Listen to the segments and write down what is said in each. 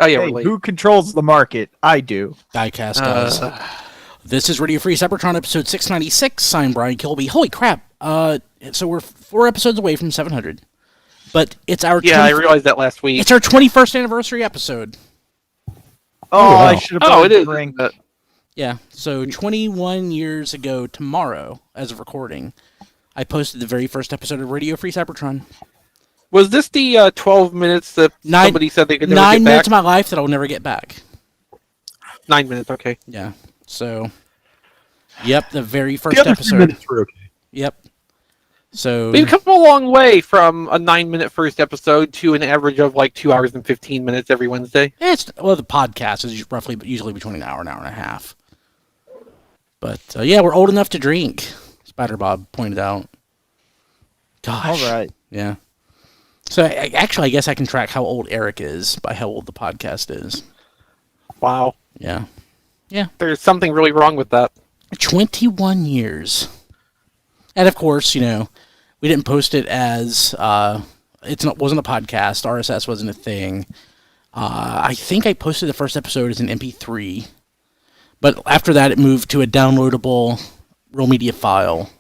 Oh yeah, Hey, we're late. who controls the market? I do. Diecast does. This is Radio Free Cybertron episode 696. I'm Brian Kilby. Holy crap! So we're 4 episodes away from 700, but it's our I realized that last week. It's our 21st anniversary episode. Oh, I should have bought it a drink. is. Yeah, so 21 years ago tomorrow, as of recording, I posted the very first episode of Radio Free Cybertron. Was this the 12 minutes that somebody said they could never get back? 9 minutes of my life that I'll never get back. 9 minutes, okay. Yeah, so, yep, the very first The other episode. 3 minutes were okay. Yep. So We've come a long way from a 9-minute first episode to an average of like 2 hours and 15 minutes every Wednesday. the podcast is usually between an hour and a half. But, we're old enough to drink, Spider Bob pointed out. Gosh. All right. Yeah. So, I guess I can track how old Eric is by how old the podcast is. Wow. Yeah. There's something really wrong with that. 21 years. And, of course, we didn't post it as... wasn't a podcast. RSS wasn't a thing. I think I posted the first episode as an MP3. But after that, it moved to a downloadable Real Media file.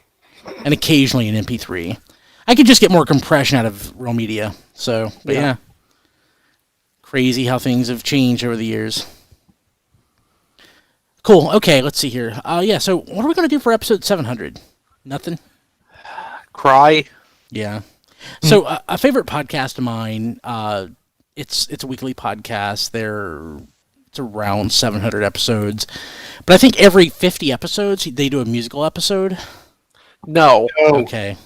And occasionally an MP3. I could just get more compression out of Real Media. So, but yeah. Crazy how things have changed over the years. Cool. Okay, let's see here. So what are we going to do for episode 700? Nothing? Cry. Yeah. So a favorite podcast of mine, it's a weekly podcast. It's around 700 episodes. But I think every 50 episodes, they do a musical episode. No. Okay.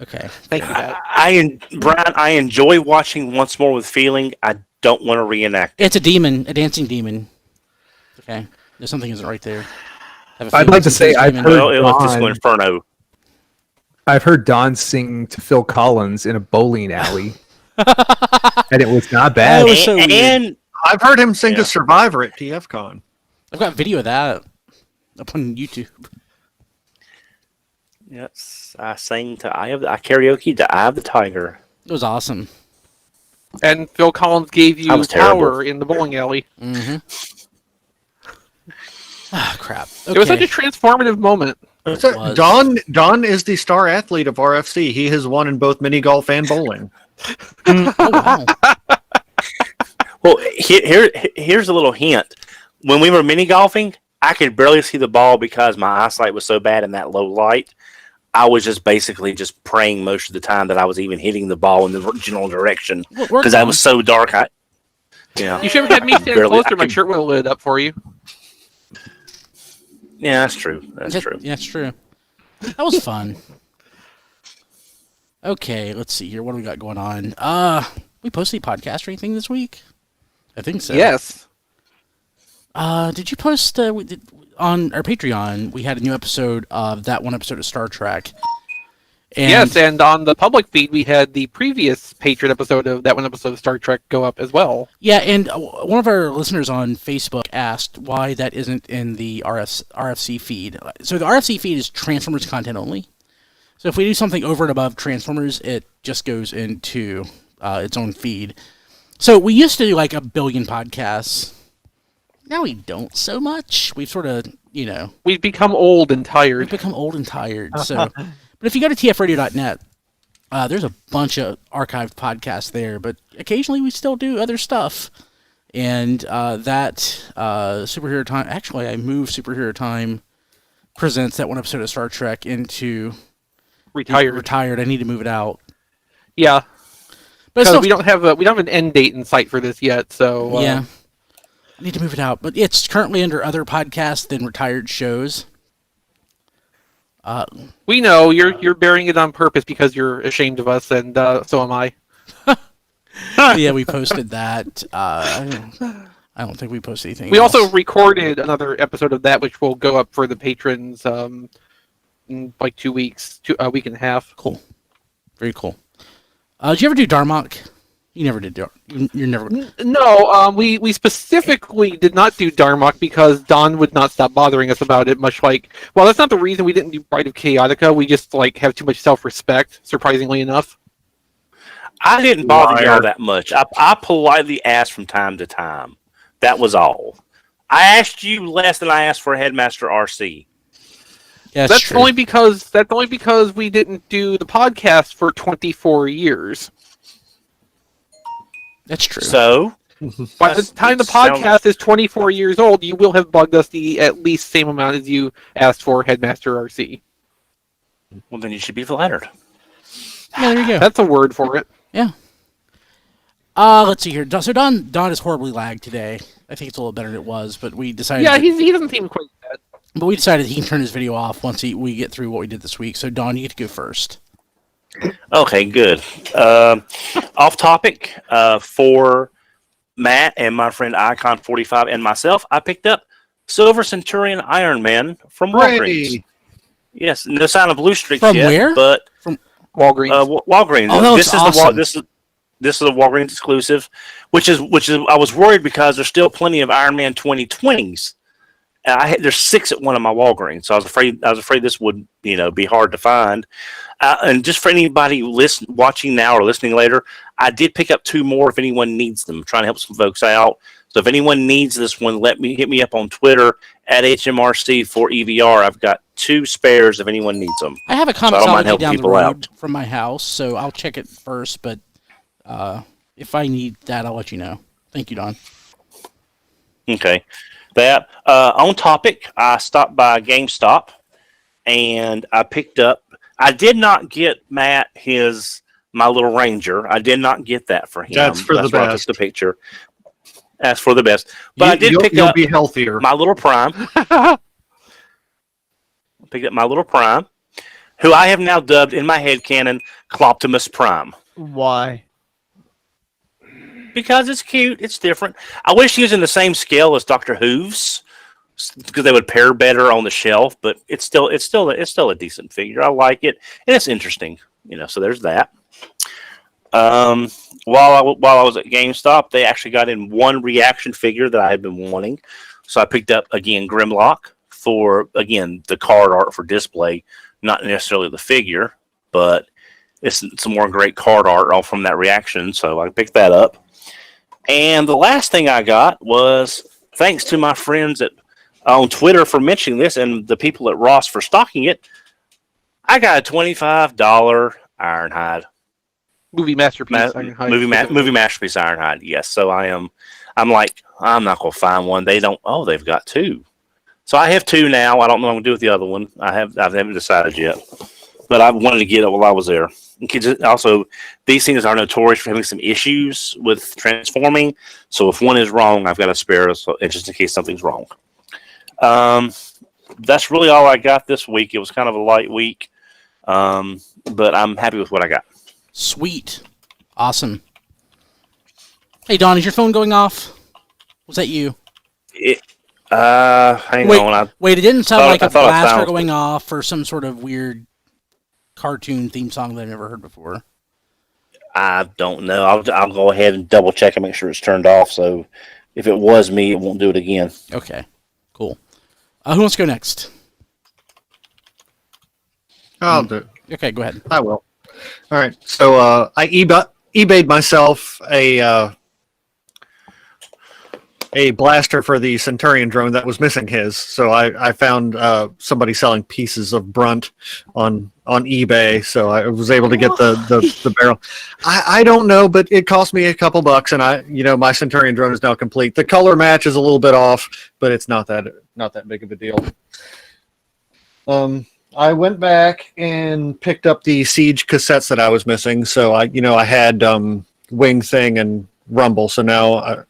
Okay. Thank you, Dad. Brian, I enjoy watching Once More with Feeling. I don't want to reenact it. It's a dancing demon. Okay. There's something isn't right there. I'd like to say I've heard It was Disco Inferno. I've heard Don sing to Phil Collins in a bowling alley, and it was not bad. That was so weird. And I've heard him sing to Survivor at TFCon. I've got video of that up on YouTube. yes, I sang to I karaoke to Eye of the Tiger. It was awesome. And Phil Collins gave you That was power terrible. in the bowling alley. Mm-hmm. Ah, crap. It was such a Okay. transformative moment. was. Don is the star athlete of RFC. He has won in both mini golf and bowling. Oh, wow. Well, here's a little hint. When we were mini golfing, I could barely see the ball because my eyesight was so bad in that low light. I was just basically just praying most of the time that I was even hitting the ball in the general direction because I was so dark. You should have had me stand closer. My shirt would have lit up for you. Yeah, that's true. That's true. Yeah, that's true. That was fun. Okay, let's see here. What do we got going on? We posted a podcast or anything this week? I think so. Yes. Did you post on our Patreon? We had a new episode of that one episode of Star Trek. And Yes, and on the public feed, we had the previous Patriot episode of that one episode of Star Trek go up as well. Yeah, and one of our listeners on Facebook asked why that isn't in the RFC feed. So the RFC feed is Transformers content only. So if we do something over and above Transformers, it just goes into its own feed. So we used to do like 1 billion podcasts. Now we don't so much. We've sort of, We've become old and we've tired. become old and tired. So, but if you go to tfradio.net, there's a bunch of archived podcasts there. But occasionally we still do other stuff. And that Superhero Time, actually, I moved Superhero Time presents that one episode of Star Trek into Retired. I need to move it out. Yeah, But it's because still, we don't have an end date in sight for this yet. So yeah, I need to move it out. But it's currently under other podcasts than retired shows. we know you're bearing it on purpose because you're ashamed of us, and so am I. Yeah, we posted that. I don't think we posted anything. We else. also recorded another episode of that, which will go up for the patrons in like 2 weeks, a week and a half. Cool, very cool. Did you ever do Darmok? You never did. You're never. No, we specifically did not do Darmok because Don would not stop bothering us about it. Much like, well, that's not the reason we didn't do Bride of Chaotica. We just have too much self-respect. Surprisingly enough. I didn't bother y'all that much. I politely asked from time to time. That was all. I asked you less than I asked for Headmaster RC. Yeah, That's only because we didn't do the podcast for 24 years. That's true. So, by the time the podcast is 24 years old, you will have bugged us the at least same amount as you asked for Headmaster RC. Well, then you should be flattered. Yeah, there you go. That's a word for it. Yeah. Let's see here. So Don is horribly lagged today. I think it's a little better than it was, but we decided. Yeah, he doesn't seem quite bad. But we decided he can turn his video off once we get through what we did this week. So Don, you get to go first. Okay, good. Off topic, for Matt and my friend Icon45 and myself, I picked up Silver Centurion Iron Man from Walgreens. Yes, no sign of Bluestreak From yet. where? But From Walgreens. Walgreens. Oh, that looks awesome. This is a Walgreens exclusive, which is I was worried because there's still plenty of Iron Man 2020s. There's 6 at one of my Walgreens, so I was afraid this would be hard to find. And just for anybody watching now or listening later, I did pick up 2 more if anyone needs them. I'm trying to help some folks out. So if anyone needs this one, hit me up on Twitter at HMRC for EVR. I've got 2 spares if anyone needs them. I have a So I don't mind comicsology helping down the people road out. from my house, so I'll check it first. But if I need that, I'll let you know. Thank you, Don. Okay. That on topic, I stopped by GameStop and I picked up. I did not get Matt my little Ranger. I did not get that for him. That's for the why I took best. the picture. That's for the best. But I did pick You'll up be healthier. my little Prime. Picked up my little Prime, who I have now dubbed in my headcanon Optimus Prime. Why? Because it's cute, it's different. I wish he was in the same scale as Dr. Hooves, because they would pair better on the shelf. But it's still a decent figure. I like it, and it's interesting. So there's that. While I was at GameStop, they actually got in one reaction figure that I had been wanting, so I picked up again Grimlock for the card art for display, not necessarily the figure, but it's some more great card art all from that reaction. So I picked that up. And the last thing I got was, thanks to my friends on Twitter for mentioning this and the people at Ross for stocking it, I got a $25 Ironhide. Movie masterpiece. Ironhide. Movie masterpiece Ironhide. Yes. So I'm like, I'm not going to find one. They've got 2. So I have 2 now. I don't know what I'm going to do with the other one. I haven't decided yet. But I wanted to get it while I was there. Also, these things are notorious for having some issues with transforming. So if one is wrong, I've got a spare, just in case something's wrong. That's really all I got this week. It was kind of a light week, but I'm happy with what I got. Sweet. Awesome. Hey, Don, is your phone going off? Was that you? Hang on. Wait, it didn't sound like a blaster sounded going off or some sort of weird cartoon theme song that I've never heard before. I don't know. I'll go ahead and double check and make sure it's turned off. So if it was me, it won't do it again. Okay, cool. Who wants to go next? I'll do it. Okay, go ahead. I will. All right. So I eBayed myself a blaster for the Centurion drone that was missing his. So I found somebody selling pieces of Brunt on eBay. So I was able to get the barrel. I don't know, but it cost me a couple bucks, and my Centurion drone is now complete. The color match is a little bit off, but it's not that big of a deal. I went back and picked up the Siege cassettes that I was missing. So I had Wing Thing and Rumble. So now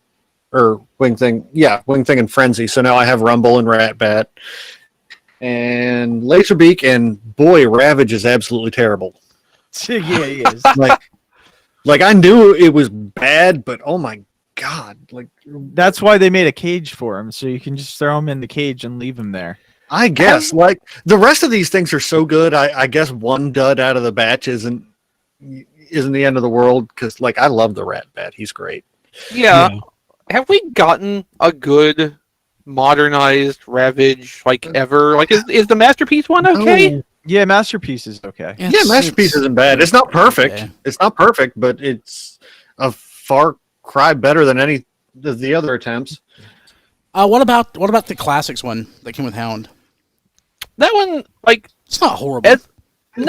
Wing Thing and Frenzy. So now I have Rumble and Ratbat and Laserbeak, and boy, Ravage is absolutely terrible. Yeah, he is. like I knew it was bad, but oh my god, That's why they made a cage for him, so you can just throw him in the cage and leave him there. I guess the rest of these things are so good. I guess one dud out of the batch isn't the end of the world, because I love the Ratbat. He's great. Yeah. Have we gotten a good modernized Ravage ever? Is the Masterpiece one okay? Yeah, Masterpiece is okay. Yeah, Masterpiece isn't bad. It's not perfect. okay. It's not perfect, but it's a far cry better than any of the other attempts. What about the classics one that came with Hound? That one, like, It's not horrible. as an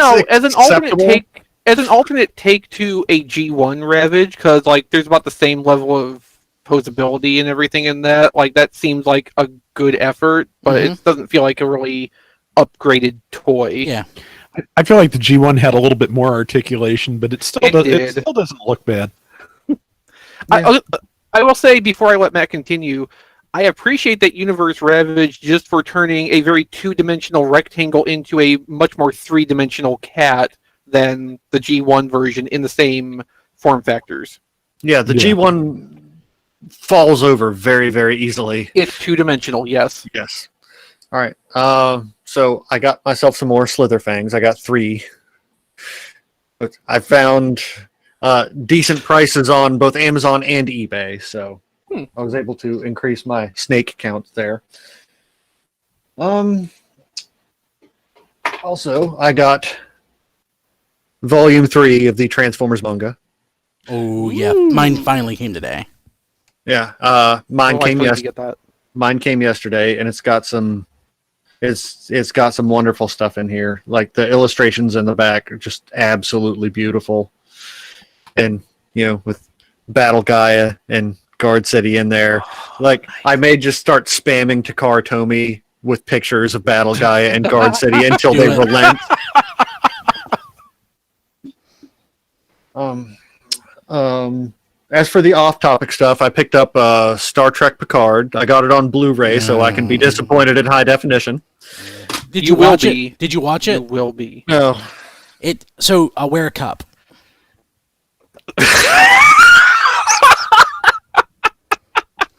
alternate acceptable. take to a G1 Ravage, because like there's about the same level of posability and everything in that. Like that seems like a good effort, but it doesn't feel like a really upgraded toy. Yeah. I feel like the G1 had a little bit more articulation, but it still doesn't look bad. I will say before I let Matt continue, I appreciate that Universe Ravage just for turning a very two-dimensional rectangle into a much more three-dimensional cat than the G1 version in the same form factors. Yeah, the Yeah. G1 falls over very, very easily. It's two-dimensional, yes. Yes. All right. So I got myself some more Slither Fangs. I got 3. But I found decent prices on both Amazon and eBay, so I was able to increase my snake count there. Also, I got Volume 3 of the Transformers manga. Oh yeah, mine finally came today. Yeah, mine Oh, I came totally yesterday. get that. Mine came yesterday, and it's got some wonderful stuff in here. Like the illustrations in the back are just absolutely beautiful, and with Battle Gaia and Guard City in there. Like I may just start spamming Takara Tomy with pictures of Battle Gaia and Guard City until Do they it. relent. As for the off-topic stuff, I picked up Star Trek Picard. I got it on Blu-ray, so I can be disappointed in high definition. Did You you will watch be. it? Did you watch You it? will be. No, So I'll wear a cup.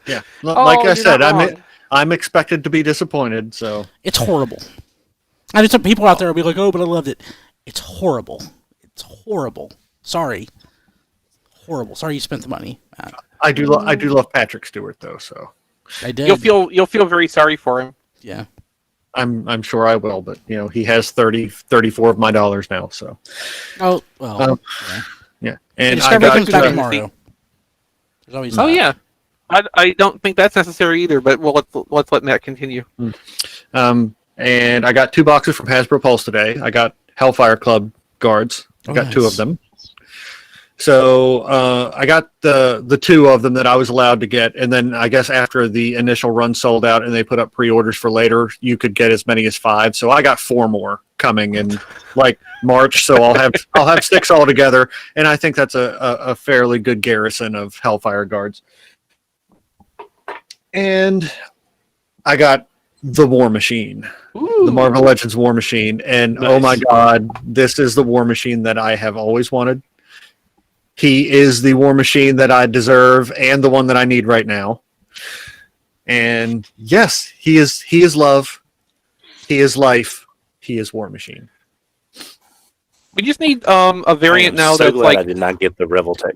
yeah. Like I you're said, not wrong. I'm expected to be disappointed. So It's horrible. I mean, some people out there will be like, "Oh, but I loved it." It's horrible. It's horrible. Sorry. Horrible. Sorry you spent the money, Matt. I do love Patrick Stewart though. So I did. You'll feel very sorry for him. Yeah. I'm sure I will. But he has 34 of my dollars now. So Oh well. Yeah. yeah, and I Discovery got comes back uh, tomorrow. There's always Oh that. yeah. I don't think that's necessary either, but let's let Matt continue. and I got 2 boxes from Hasbro Pulse today. I got Hellfire Club guards. I got 2 of nice. them. So I got the 2 of them that I was allowed to get, and then I guess after the initial run sold out and they put up pre-orders for later, you could get as many as 5. So I got 4 more coming in like March. So I'll have 6 altogether, and I think that's a fairly good garrison of Hellfire guards. And I got the War Machine. The Marvel Legends War Machine, and oh my god, this is the War Machine that I have always wanted. He is the War Machine that I deserve and the one that I need right now. And yes, he is love. He is life. He is War Machine. We just need a variant now so that's glad like I did not get the Revoltech.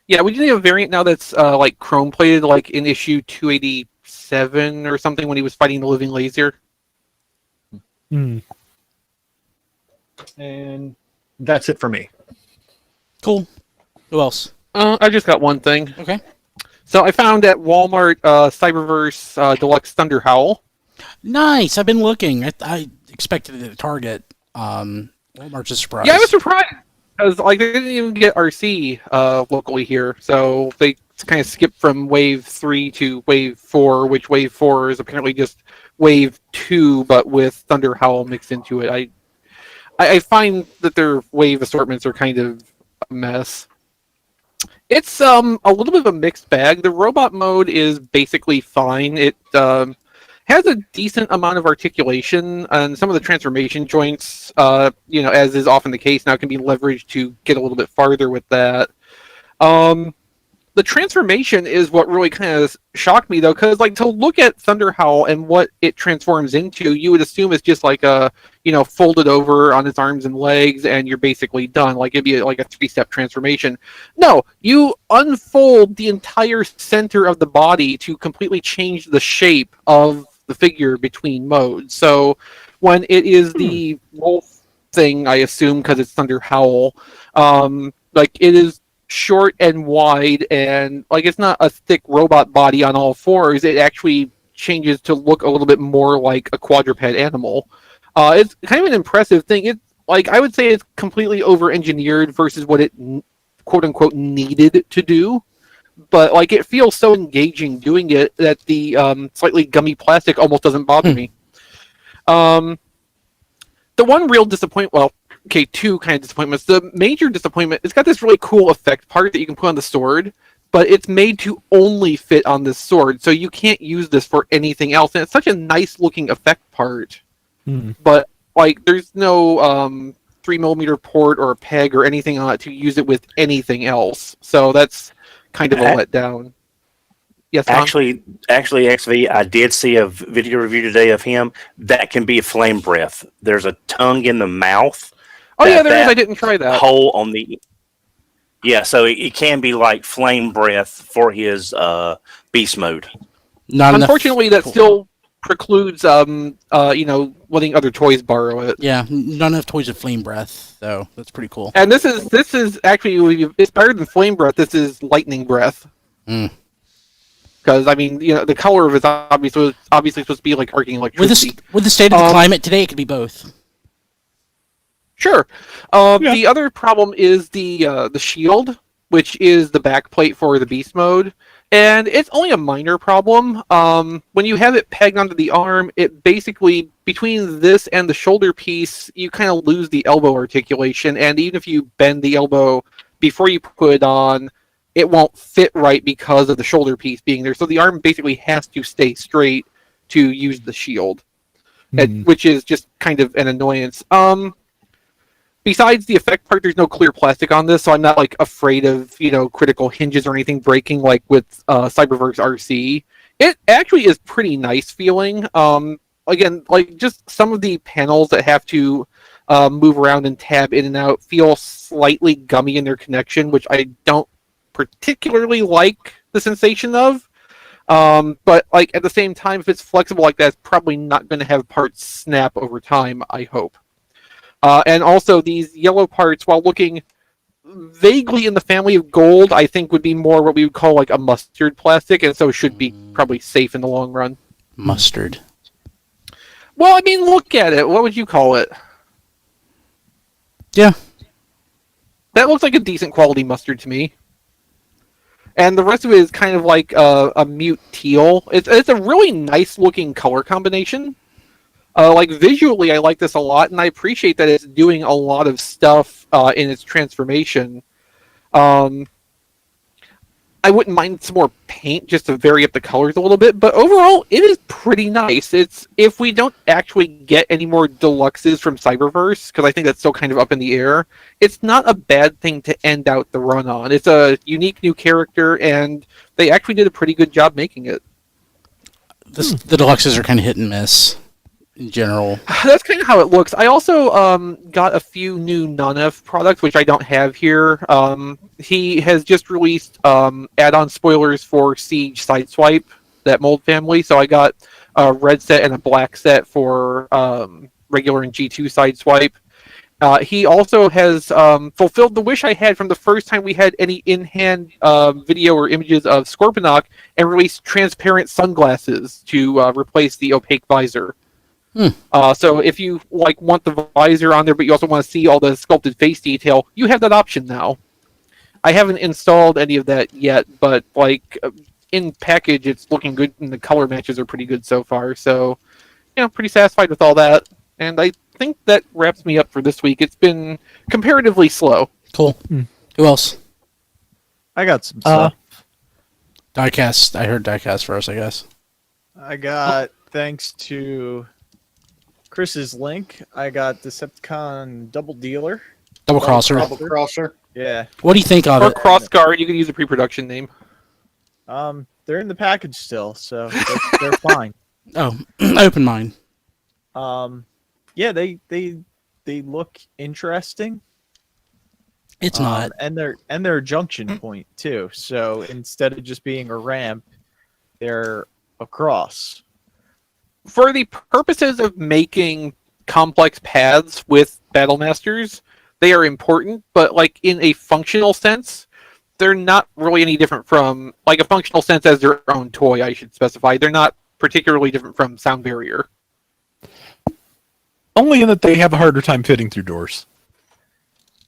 yeah, we just need a variant now that's like chrome plated, like in issue 287 or something when he was fighting the living laser. And that's it for me. Cool. Who else? I just got one thing. Okay. So I found at Walmart Cyberverse Deluxe Thunder Howl. Nice. I've been looking. I expected it at Target. Walmart's a surprise. Yeah, I was surprised because like they didn't even get RC locally here, so they kind of skipped from Wave 3 to Wave 4, which Wave 4 is apparently just Wave 2, but with Thunder Howl mixed into it. I find that their wave assortments are kind of a mess. It's a little bit of a mixed bag. The robot mode is basically fine. It has a decent amount of articulation, and some of the transformation joints, as is often the case now, can be leveraged to get a little bit farther with that. The transformation is what really kind of shocked me, though, because to look at Thunder Howl and what it transforms into, you would assume it's just like a, folded over on its arms and legs, and you're basically done. Like it'd be like a 3-step transformation. No, you unfold the entire center of the body to completely change the shape of the figure between modes. So when it is the wolf thing, I assume, because it's under Howl. Like it is short and wide, and like it's not a thick robot body on all fours. It actually changes to look a little bit more like a quadruped animal. It's kind of an impressive thing. It's like I would say it's completely over-engineered versus what it quote unquote needed to do. But like it feels so engaging doing it that the slightly gummy plastic almost doesn't bother me. The one real disappointment, well, okay, two kind of disappointments. The major disappointment, it's got this really cool effect part that you can put on the sword, but it's made to only fit on this sword, so you can't use this for anything else. And it's such a nice looking effect part, but like there's no 3mm port or a peg or anything on it to use it with anything else. So that's kind of a letdown. Yes, Tom? Actually, Exvee, I did see a video review today of him that can be a flame breath. There's a tongue in the mouth. Oh yeah, there is. I didn't try that. Hole on the so it can be like flame breath for his beast mode. Unfortunately, that still precludes letting other toys borrow it. Yeah, not enough toys with flame breath, so that's pretty cool. And this is actually, it's better than flame breath. This is lightning breath. Because I mean, the color of it's obviously supposed to be like arcing electricity. With the state of the climate today, it could be both. Sure. The other problem is the shield, which is the backplate for the beast mode, and it's only a minor problem. When you have it pegged onto the arm, it basically, between this and the shoulder piece, you kind of lose the elbow articulation, and even if you bend the elbow before you put it on, it won't fit right because of the shoulder piece being there. So the arm basically has to stay straight to use the shield, which is just kind of an annoyance. Besides the effect part, there's no clear plastic on this, so I'm not like afraid of critical hinges or anything breaking like with Cyberverse RC. It actually is pretty nice feeling. Again, like just some of the panels that have to move around and tab in and out feel slightly gummy in their connection, which I don't particularly like the sensation of. But like at the same time, if it's flexible like that, it's probably not going to have parts snap over time, I hope. And also these yellow parts, while looking vaguely in the family of gold, I think would be more what we would call like a mustard plastic, and so should be probably safe in the long run. Mustard. Well, I mean, look at it. What would you call it? Yeah. That looks like a decent quality mustard to me. And the rest of it is kind of like a mute teal. It's a really nice looking color combination. Like visually, I like this a lot, and I appreciate that it's doing a lot of stuff in its transformation. I wouldn't mind some more paint just to vary up the colors a little bit, but overall, it is pretty nice. It's if we don't actually get any more deluxes from Cyberverse, because I think that's still kind of up in the air, it's not a bad thing to end out the run on. It's a unique new character, and they actually did a pretty good job making it. The deluxes are kind of hit and miss in general. That's kind of how it looks. I also got a few new non-F products, which I don't have here. He has just released add-on spoilers for Siege Sideswipe, that mold family. So I got a red set and a black set for regular and G2 Sideswipe. He also has fulfilled the wish I had from the first time we had any in-hand video or images of Scorponok, and released transparent sunglasses to replace the opaque visor. So if you want the visor on there, but you also want to see all the sculpted face detail, you have that option now. I haven't installed any of that yet, but in package, it's looking good, and the color matches are pretty good so far. So, pretty satisfied with all that. And I think that wraps me up for this week. It's been comparatively slow. Cool. Who else? I got some stuff. Diecast. I heard Diecast first, I guess. I got, thanks to Chris's link, I got Decepticon Double Dealer. Double Crosser. Double Crosser. Yeah. What do you think of Or it? Crossguard, you can use a pre-production name. They're in the package still, so they're fine. Oh, open mind. Yeah, they look interesting. It's not. And they're a junction point too. So instead of just being a ramp, they're a cross. For the purposes of making complex paths with Battle Masters, they are important, but like in a functional sense, they're not really any different from, like, a functional sense as their own toy, I should specify. They're not particularly different from Sound Barrier. Only in that they have a harder time fitting through doors.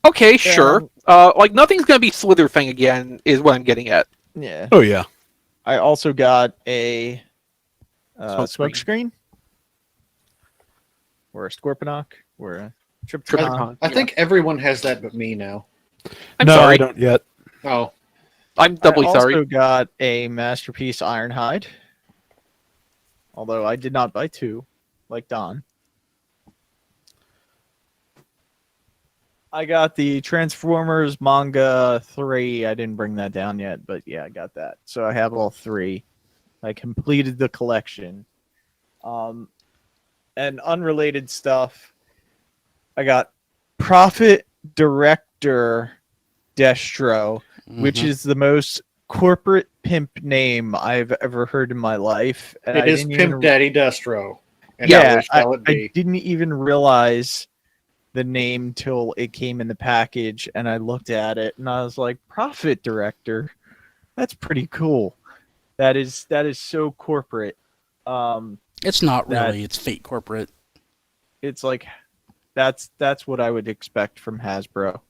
Okay, sure. Like, nothing's going to be Slitherfang again, is what I'm getting at. Yeah. Oh yeah. I also got a Smoke smoke screen. Or a Scorponok. Or a Triptychon. Triptychon. I think everyone has that but me now. I'm no, sorry. I don't yet. Oh, I'm doubly I also sorry. got a Masterpiece Ironhide. Although I did not buy two, like Don. I got the Transformers Manga 3. I didn't bring that down yet, but yeah, I got that. So I have all three. I completed the collection. And unrelated stuff, I got Profit Director Destro, which is the most corporate pimp name I've ever heard in my life. And it I is didn't Pimp even- Daddy Destro. And Yeah, that shall it be. I didn't even realize the name till it came in the package, and I looked at it and I was like, Profit Director? That's pretty cool. That is so corporate. It's not That- really. It's fake corporate. It's like that's what I would expect from Hasbro.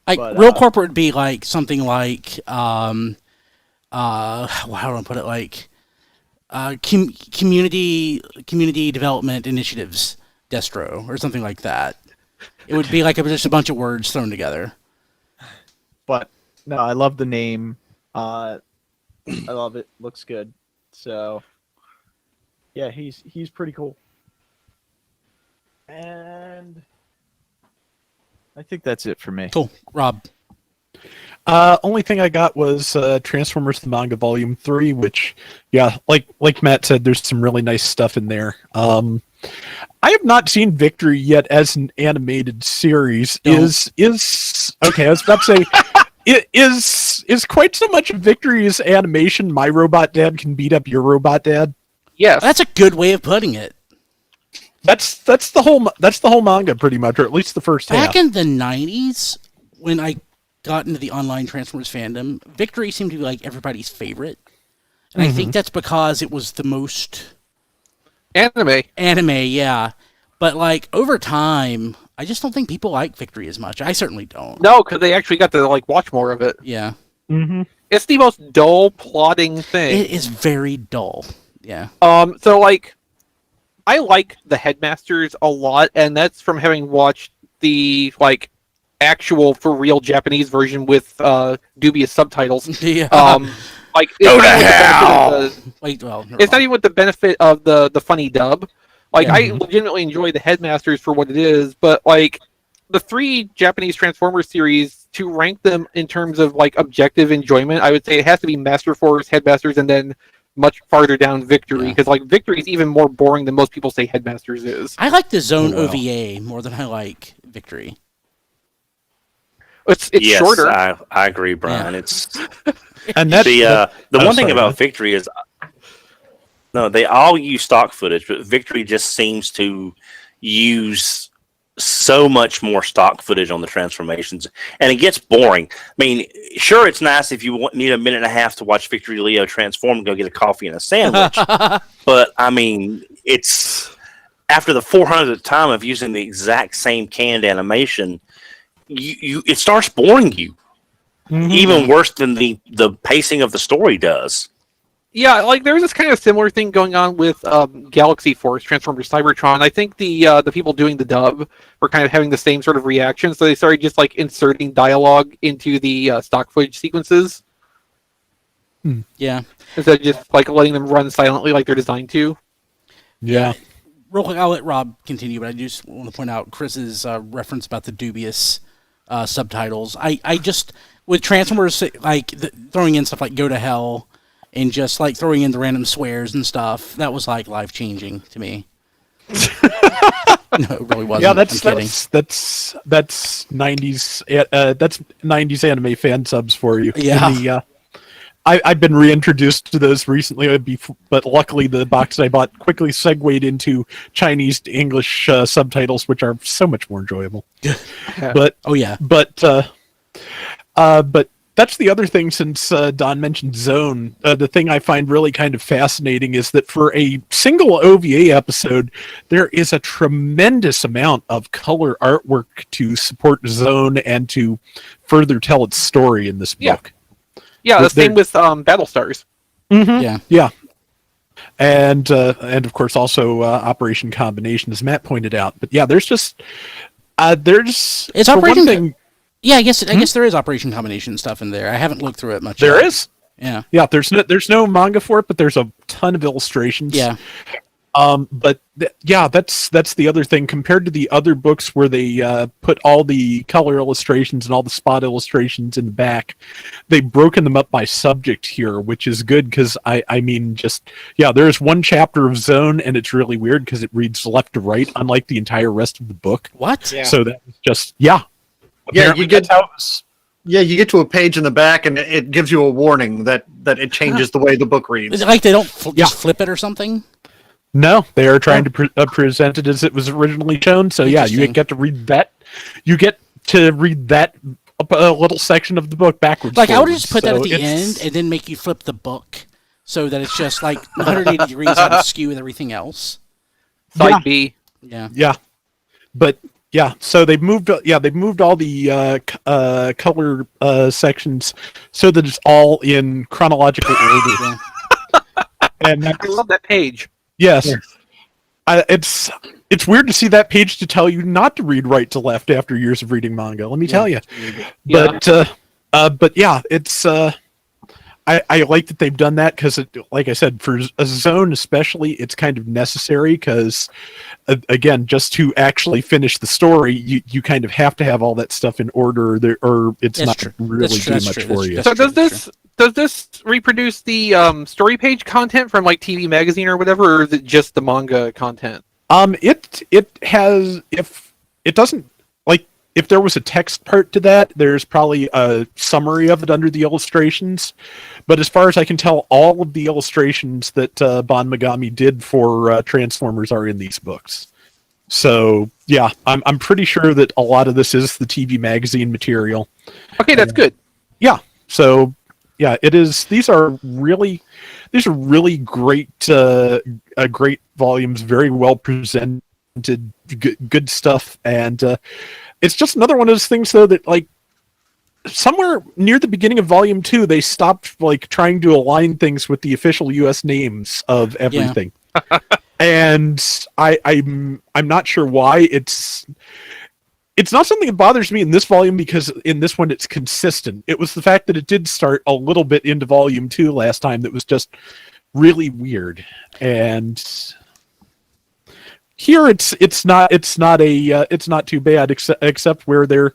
Like But, real corporate would be like something like how do I put it, like community development initiatives Destro or something like that. It would be like just a bunch of words thrown together. But no, I love the name. I love it. Looks good. So yeah, he's pretty cool. And I think that's it for me. Cool, Rob. Only thing I got was Transformers the Manga Volume 3, which, yeah, like Matt said, there's some really nice stuff in there. I have not seen Victory yet as an animated series. No. Is okay, I was about to say is quite so much of Victory's animation My Robot Dad Can Beat Up Your Robot Dad? Yes. That's a good way of putting it. That's the whole manga pretty much, or at least the first half. Back in the 90s, when I got into the online Transformers fandom, Victory seemed to be like everybody's favorite. And I think that's because it was the most Anime. yeah. But like over time, I just don't think people like Victory as much. I certainly don't. No, because they actually got to like watch more of it. Yeah. Mm-hmm. It's the most dull plotting thing. It is very dull. Yeah. So like, I like the Headmasters a lot, and that's from having watched the like actual for real Japanese version with dubious subtitles. Yeah. Like Go it's to not even with the benefit hell! of the- Wait, well, never it's not mind. even with the benefit of the funny dub. Like, Yeah. I legitimately enjoy the Headmasters for what it is, but like the three Japanese Transformers series, to rank them in terms of like objective enjoyment, I would say it has to be Master Force, Headmasters, and then much farther down Victory, Yeah. because like Victory is even more boring than most people say Headmasters is. I like the Zone Oh, wow. OVA more than I like Victory. It's yes, shorter. I agree, Brian. Yeah. It's And that's the oh, one thing sorry, about Matt. Victory is no, they all use stock footage, but Victory just seems to use so much more stock footage on the transformations, and it gets boring. I mean, sure, it's nice if you need a minute and a half to watch Victory Leo transform and go get a coffee and a sandwich, but I mean, it's after the 400th time of using the exact same canned animation, it starts boring you. Even worse than the pacing of the story does. Yeah, like there's this kind of similar thing going on with Galaxy Force, Transformers Cybertron. I think the people doing the dub were kind of having the same sort of reaction, so they started just like inserting dialogue into the stock footage sequences Yeah. instead of just like letting them run silently like they're designed to. Yeah. Real quick, I'll let Rob continue, but I just want to point out Chris's reference about the dubious subtitles. I just, with Transformers, like throwing in stuff like "Go to Hell" and just like throwing in the random swears and stuff, that was like life changing to me. No, it really wasn't. Yeah, I'm kidding. that's 90s that's 90s anime fan subs for you. Yeah. In I've been reintroduced to those recently, but luckily the box I bought quickly segued into Chinese to English subtitles, which are so much more enjoyable. But Oh yeah. but that's the other thing. Since Don mentioned Zone, the thing I find really kind of fascinating is that for a single OVA episode, there is a tremendous amount of color artwork to support Zone and to further tell its story in this book. Yeah, the same with Battlestars. Mm-hmm. Yeah. And of course also Operation Combination, as Matt pointed out. But yeah, there's just there's It's for one Operation. thing, Yeah, I guess there is Operation Combination stuff in there. I haven't looked through it much. there yet. is. Yeah. Yeah, there's no manga for it, but there's a ton of illustrations. Yeah. But that's the other thing compared to the other books where they put all the color illustrations and all the spot illustrations in the back. They've broken them up by subject here, which is good because I mean, there's one chapter of Zone and it's really weird because it reads left to right, unlike the entire rest of the book. What? Yeah. So that's just Yeah, you get that's how it was. Yeah, you get to a page in the back, and it gives you a warning that it changes the way the book Is reads. it like they don't just flip it or something? No, they are trying to present it as it was originally shown. So yeah, you Interesting. get to read that. You get to read that a little section of the book backwards. Like I would forward. have just put that at So the it's- end and then make you flip the book so that it's just like 180 degrees out of skew with everything else. Side Yeah. B. Yeah. Yeah, but yeah, so they've moved all the color sections so that it's all in chronological order. Yeah. And I love that page. yes, it's weird to see that page to tell you not to read right to left after years of reading manga. Let me tell you. Yeah. But yeah, it's I like that they've done that because, like I said, for a Zone especially, it's kind of necessary because, again, just to actually finish the story, you kind of have to have all that stuff in order, or it's That's not true. really That's true. do That's much true. for you. That's So does this reproduce the story page content from like TV magazine or whatever, or is it just the manga content? It has, if it doesn't, like, if there was a text part to that, there's probably a summary of it under the illustrations. But as far as I can tell, all of the illustrations that Bon Megami did for Transformers are in these books. So yeah, I'm pretty sure that a lot of this is the TV magazine material. Okay, that's good. Yeah. So yeah, it is. These are really great, great volumes. Very well presented, good stuff, and it's just another one of those things, though, that like somewhere near the beginning of Volume 2, they stopped like trying to align things with the official U.S. names of everything, and I'm not sure why. It's not something that bothers me in this volume because in this one it's consistent. It was the fact that it did start a little bit into Volume 2 last time that was just really weird. And here it's not too bad except where they're,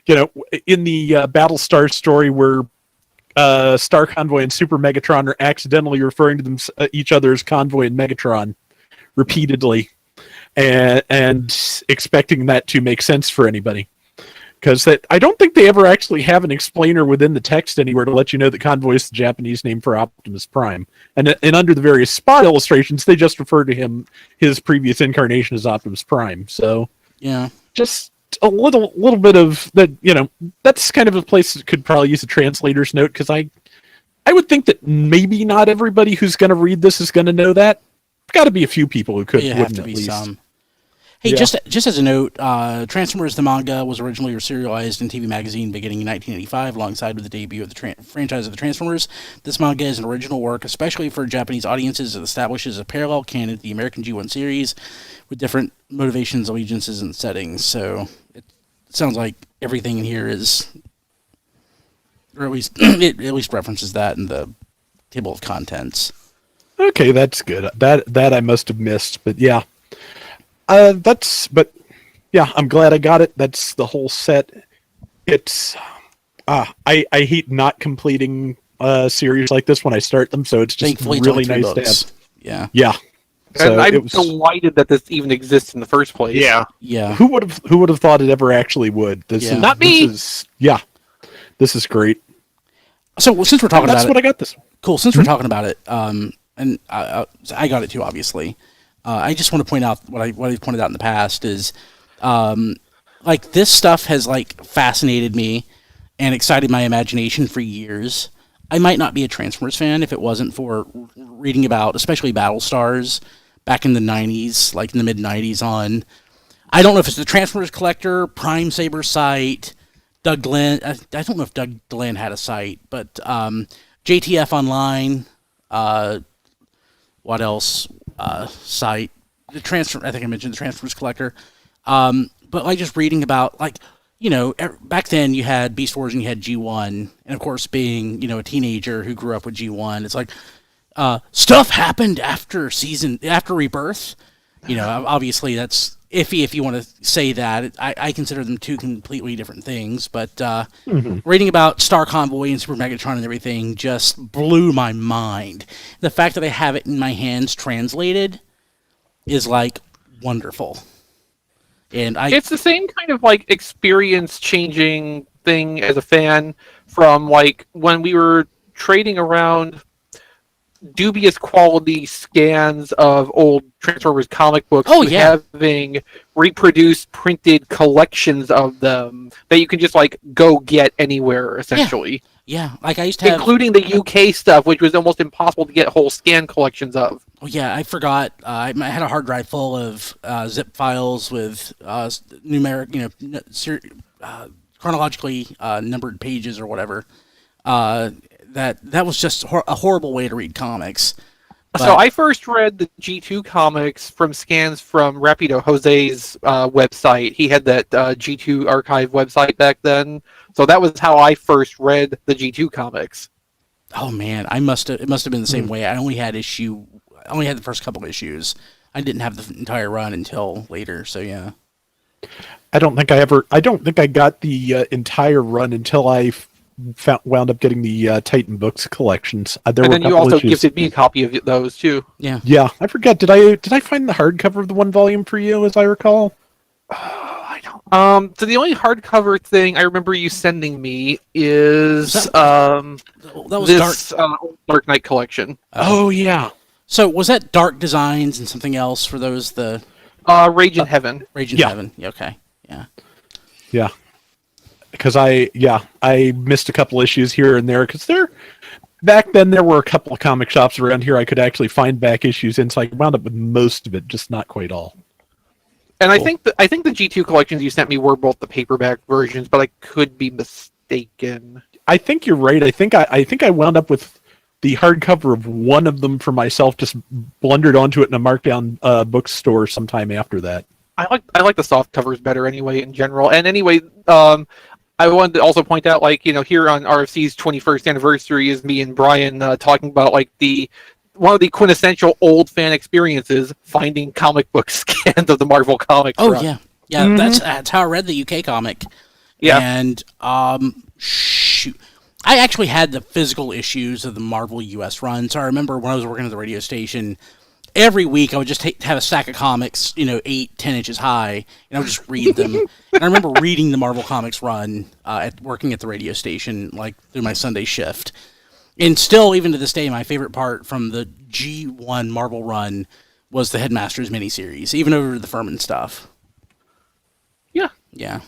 in the Battlestar story where Star Convoy and Super Megatron are accidentally referring to them each other as Convoy and Megatron repeatedly. And expecting that to make sense for anybody, because I don't think they ever actually have an explainer within the text anywhere to let you know that Convoy is the Japanese name for Optimus Prime, and under the various spot illustrations they just refer to his previous incarnation as Optimus Prime. So Yeah. just a little bit of that. That's kind of a place that could probably use a translator's note, because I would think that maybe not everybody who's going to read this is going to know that. Got to be a few people who could. Yeah, have wouldn't to at be least. some. Hey, Yeah. just as a note, Transformers the manga was originally serialized in TV Magazine beginning in 1985, alongside with the debut of the franchise of the Transformers. This manga is an original work, especially for Japanese audiences. It establishes a parallel canon to the American G1 series, with different motivations, allegiances, and settings. So it sounds like everything in here is, or at least it at least references that in the table of contents. Okay, that's good. That I must have missed, but yeah. I'm glad I got it. That's the whole set. It's I hate not completing series like this when I start them, so it's just Thankfully, it's really only 3 nice to books. have. Yeah. Yeah. So And I'm it was, delighted that this even exists in the first place. Yeah. Yeah. who would have thought it ever actually would? This Yeah. is Not me. This is great. So since we're talking That's about what it, I got this. cool. Since we're talking about it, and I got it too, obviously. I just want to point out what I've pointed out in the past is, like this stuff has like fascinated me and excited my imagination for years. I might not be a Transformers fan if it wasn't for reading about, especially Battlestars, back in the '90s, like in the mid '90s. On, I don't know if it's the Transformers Collector, Prime Saber site, Doug Glenn. I don't know if Doug Glenn had a site, but JTF Online. What else? Site. The transfer. I think I mentioned the Transformers Collector. But like just reading about like, you know, back then you had Beast Wars and you had G1, and of course being, you know, a teenager who grew up with G1, it's like stuff happened after Rebirth. You know, obviously that's iffy if you want to say that. I consider them two completely different things, but reading about Star Convoy and Super Megatron and everything just blew my mind. The fact that I have it in my hands translated is like wonderful. And it's the same kind of like experience changing thing as a fan from like when we were trading around dubious quality scans of old Transformers comic books, having reproduced printed collections of them that you can just like go get anywhere essentially. Yeah, like I used to have, including the UK stuff, which was almost impossible to get whole scan collections of. Oh yeah, I forgot. I had a hard drive full of zip files with numeric, you know, chronologically numbered pages or whatever. That was just a horrible way to read comics. So I first read the G2 comics from scans from Rapido Jose's website. He had that G2 archive website back then. So that was how I first read the G2 comics. Oh man, it must have been the same way. I only had the first couple issues. I didn't have the entire run until later. So yeah. I don't think I got the entire run until I wound up getting the Titan Books collections. And then you also gifted me a copy of those too. Yeah. Yeah, I forget. Did I find the hardcover of the one volume for you, as I recall? I don't. So the only hardcover thing I remember you sending me is that was this Dark Knight collection. Oh yeah. So was that Dark Designs and something else for those Rage in Heaven? Rage in Heaven. Yeah, okay. Yeah. Yeah. Because I missed a couple issues here and there because back then there were a couple of comic shops around here I could actually find back issues in, so I wound up with most of it, just not quite all. And cool. I think the G2 collections you sent me were both the paperback versions, but I could be mistaken. I think you're right. I think I wound up with the hardcover of one of them for myself, just blundered onto it in a markdown bookstore sometime after that. I like the soft covers better anyway in general. And anyway, I wanted to also point out, like, you know, here on RFC's 21st anniversary is me and Brian talking about like one of the quintessential old fan experiences, finding comic book scans of the Marvel Comics. Oh run. Yeah, that's how I read the UK comic. Yeah, and shoot, I actually had the physical issues of the Marvel US run. So I remember when I was working at the radio station, every week I would just have a stack of comics, you know, 8-10 inches high, and I would just read them. And I remember reading the Marvel Comics run working at the radio station, like through my Sunday shift. And still, even to this day, my favorite part from the G1 Marvel run was the Headmasters miniseries, even over the Furman stuff. Yeah,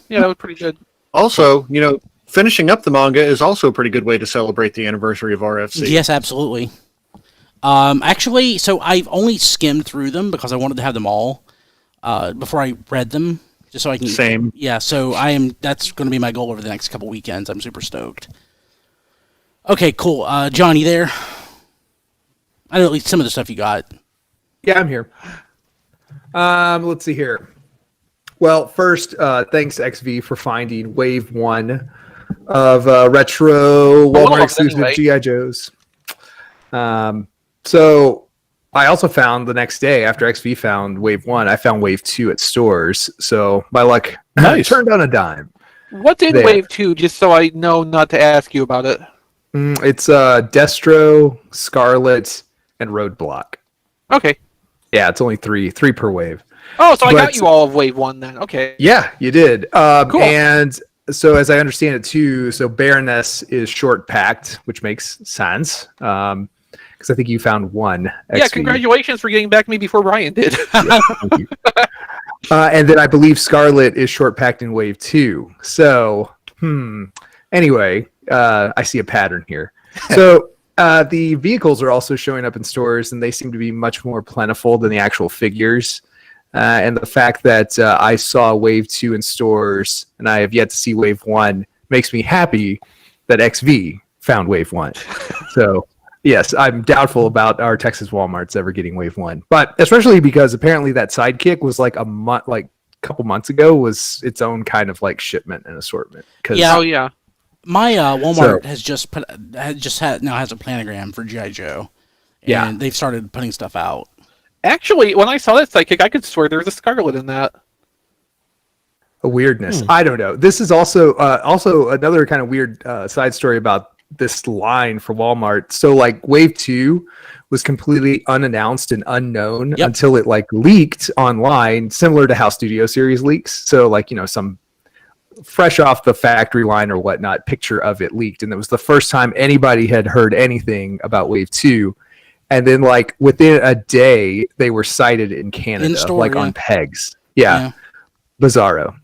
that was pretty good. Also, you know, finishing up the manga is also a pretty good way to celebrate the anniversary of RFC. Yes, absolutely. Actually, so I've only skimmed through them because I wanted to have them all before I read them, just so I can. Same. Yeah, so that's going to be my goal over the next couple weekends. I'm super stoked. Okay, cool. John, you there? I know at least some of the stuff you got. Yeah, I'm here. Let's see here. Well, first, thanks Exvee for finding Wave 1 of retro Walmart-exclusive anyway. G.I. Joes. So I also found the next day after XV found Wave 1, I found Wave 2 at stores. So my luck turned on a dime. What's in Wave 2, just so I know not to ask you about it? It's Destro, Scarlet, and Roadblock. Okay. Yeah, it's only three per wave. Oh, so I got you all of Wave 1 then. Okay. Yeah, you did. Cool. And so as I understand it too, so Baroness is short packed, which makes sense. Because I think you found one. Yeah, Exvee. congratulations for getting back to me before Ryan did. Yeah, thank you. And then I believe Scarlet is short packed in wave 2. So, anyway, I see a pattern here. So the vehicles are also showing up in stores, and they seem to be much more plentiful than the actual figures. And the fact that I saw wave 2 in stores, and I have yet to see wave 1, makes me happy that Exvee found wave 1. So, yes, I'm doubtful about our Texas Walmarts ever getting wave 1, but especially because apparently that sidekick was like a couple months ago was its own kind of like shipment and assortment. Yeah. Oh yeah. My Walmart now has a planogram for G.I. Joe. And Yeah. they've started putting stuff out. Actually, when I saw that sidekick, I could swear there was a Scarlet in that. A weirdness. I don't know. This is also another kind of weird side story about this line for Walmart. So like wave 2 was completely unannounced and unknown until it like leaked online, similar to how Studio Series leaks. So like, some fresh off the factory line or whatnot picture of it leaked, and it was the first time anybody had heard anything about wave 2. And then like within a day they were cited in Canada, In-store, on pegs. Yeah. Bizarro.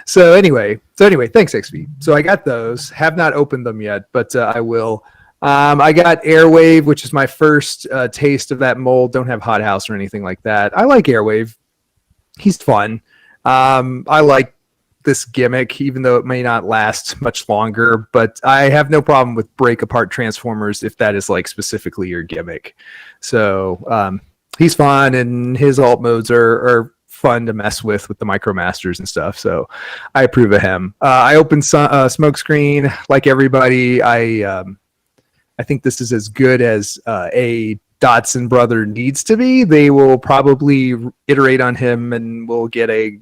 So anyway, thanks XP. So I got those. Have not opened them yet, but I will. I got Airwave, which is my first taste of that mold. Don't have Hot House or anything like that. I like Airwave. He's fun. I like this gimmick, even though it may not last much longer, but I have no problem with break apart Transformers if that is like specifically your gimmick. So he's fun, and his alt modes are fun to mess with the Micromasters and stuff. So I approve of him. I opened Smokescreen like everybody. I think this is as good as a Dotson brother needs to be. They will probably iterate on him, and we'll get a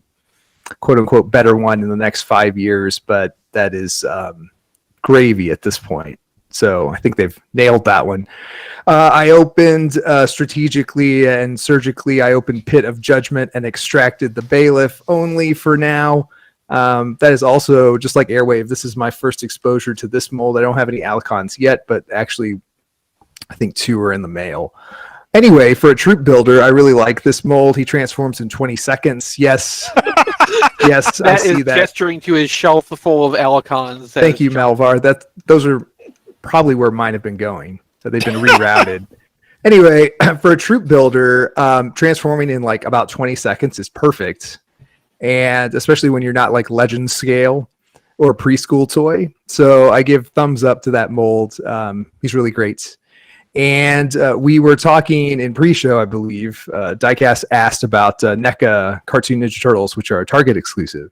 quote unquote better one in the next 5 years, but that is gravy at this point. So I think they've nailed that one. I opened strategically and surgically. I opened Pit of Judgment and extracted the Bailiff only for now. That is also just like Airwave. This is my first exposure to this mold. I don't have any Alcons yet, but actually I think 2 are in the mail. Anyway, for a troop builder, I really like this mold. He transforms in 20 seconds. Yes. Yes, I see that. Gesturing to his shelf full of Alicons. Thank you, Malvar. Those are probably where mine have been going. So they've been rerouted. Anyway, for a troop builder, transforming in like about 20 seconds is perfect. And especially when you're not like legend scale or preschool toy. So I give thumbs up to that mold. He's really great. And we were talking in pre-show, I believe. Diecast asked about NECA Cartoon Ninja Turtles, which are a Target exclusive.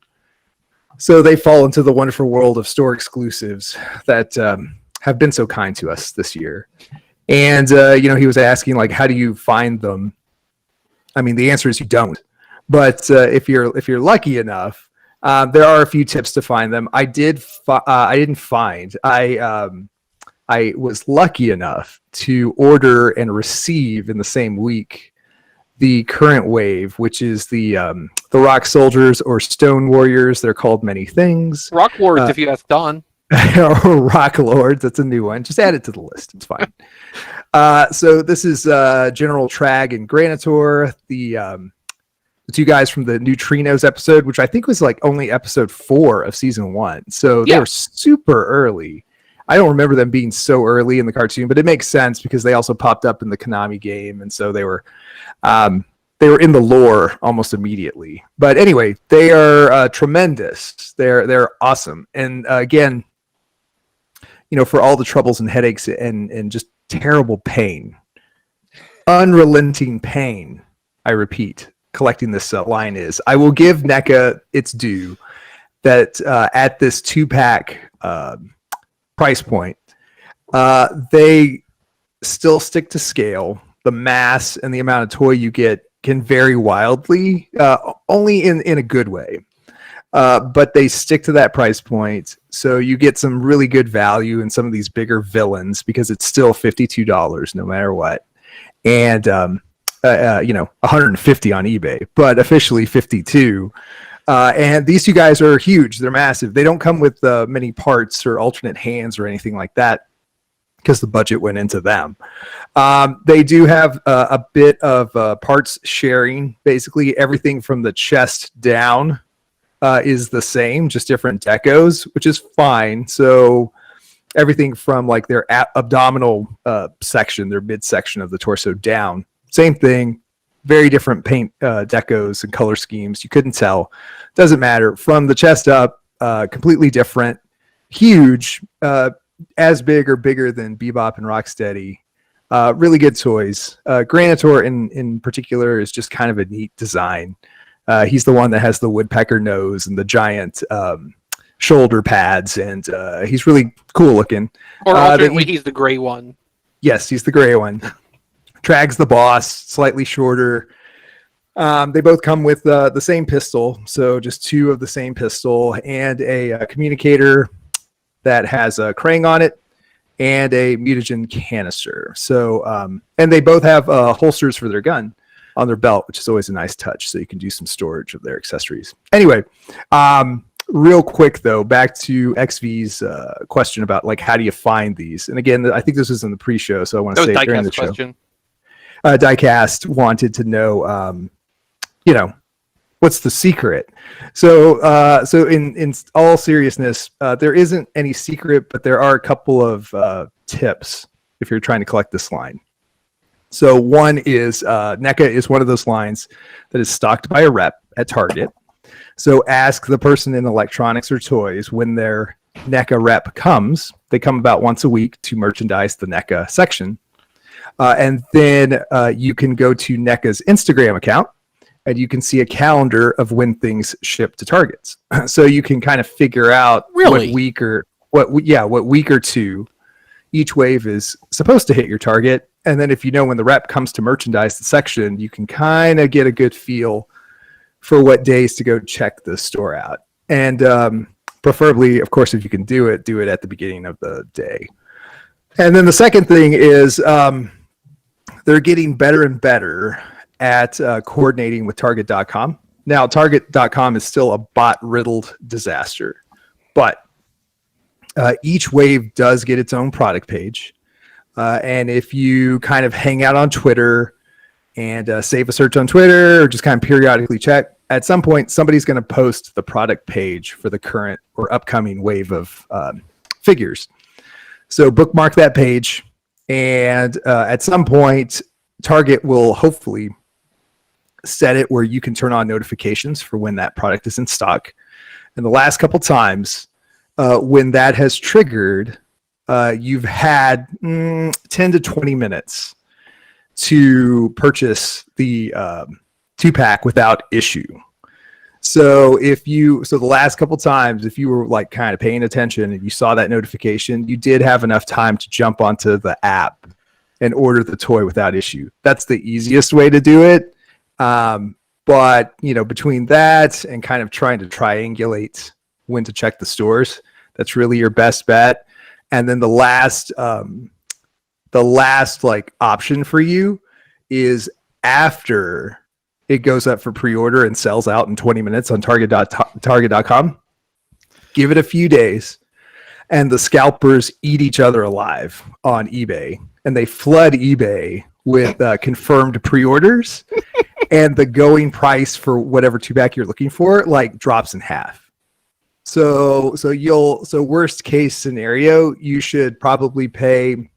So they fall into the wonderful world of store exclusives that have been so kind to us this year. And he was asking like, how do you find them? I mean, the answer is you don't. But if you're lucky enough, there are a few tips to find them. I didn't find. I was lucky enough to order and receive in the same week the current wave, which is the Rock Soldiers or Stone Warriors. They're called many things. Rock Lords, if you ask Don. Or Rock Lords. That's a new one. Just add it to the list. It's fine. So this is General Traag and Granitor, the 2 guys from the Neutrinos episode, which I think was like only episode 4 of season 1. So they were super early. I don't remember them being so early in the cartoon, but it makes sense because they also popped up in the Konami game, and so they were in the lore almost immediately. But anyway, they are tremendous. They're awesome, and again, for all the troubles and headaches and just terrible pain, unrelenting pain. I repeat, collecting this line is. I will give NECA its due that at this 2-pack. Price point, they still stick to scale. The mass and the amount of toy you get can vary wildly, only in a good way. But they stick to that price point, so you get some really good value in some of these bigger villains because it's still $52 no matter what, and $150 on eBay, but officially $52. And these two guys are huge. They're massive. They don't come with many parts or alternate hands or anything like that because the budget went into them. They do have a bit of parts sharing. Basically, everything from the chest down is the same, just different decos, which is fine. So everything from like their abdominal section, their midsection of the torso down, same thing. Very different paint decos and color schemes. You couldn't tell. Doesn't matter. From the chest up, completely different. Huge, as big or bigger than Bebop and Rocksteady. Really good toys. Granitor in particular is just kind of a neat design. He's the one that has the woodpecker nose and the giant shoulder pads, and he's really cool looking. Or alternately, he's the gray one. Yes, he's the gray one. Traag's the boss, slightly shorter. They both come with the same pistol, so just two of the same pistol, and a communicator that has a Krang on it, and a mutagen canister. So, and they both have holsters for their gun on their belt, which is always a nice touch, so you can do some storage of their accessories. Anyway, real quick though, back to Exvee's question about like how do you find these? And again, I think this was in the pre-show, so I want to say it during the show. Question. Diecast wanted to know, what's the secret? So in all seriousness, there isn't any secret, but there are a couple of tips if you're trying to collect this line. So one is NECA is one of those lines that is stocked by a rep at Target. So ask the person in electronics or toys when their NECA rep comes. They come about once a week to merchandise the NECA section. And then you can go to NECA's Instagram account and you can see a calendar of when things ship to Targets. So you can kind of figure out what week or two each wave is supposed to hit your Target. And then if you know when the rep comes to merchandise the section, you can kind of get a good feel for what days to go check the store out. And preferably, of course, if you can do it at the beginning of the day. And then the second thing is they're getting better and better at coordinating with Target.com. Now, Target.com is still a bot-riddled disaster, but each wave does get its own product page. And if you kind of hang out on Twitter and save a search on Twitter or just kind of periodically check, at some point, somebody's going to post the product page for the current or upcoming wave of figures. So bookmark that page, and at some point, Target will hopefully set it where you can turn on notifications for when that product is in stock. And the last couple times when that has triggered, you've had 10 to 20 minutes to purchase the 2-pack without issue. So the last couple times, if you were like kind of paying attention and you saw that notification, you did have enough time to jump onto the app and order the toy without issue. That's the easiest way to do it. But between that and kind of trying to triangulate when to check the stores, that's really your best bet. And then the last like option for you is after it goes up for pre-order and sells out in 20 minutes on Target.com. Give it a few days, and the scalpers eat each other alive on eBay, and they flood eBay with confirmed pre-orders, and the going price for whatever 2-pack you're looking for like drops in half. So worst case scenario, you should probably pay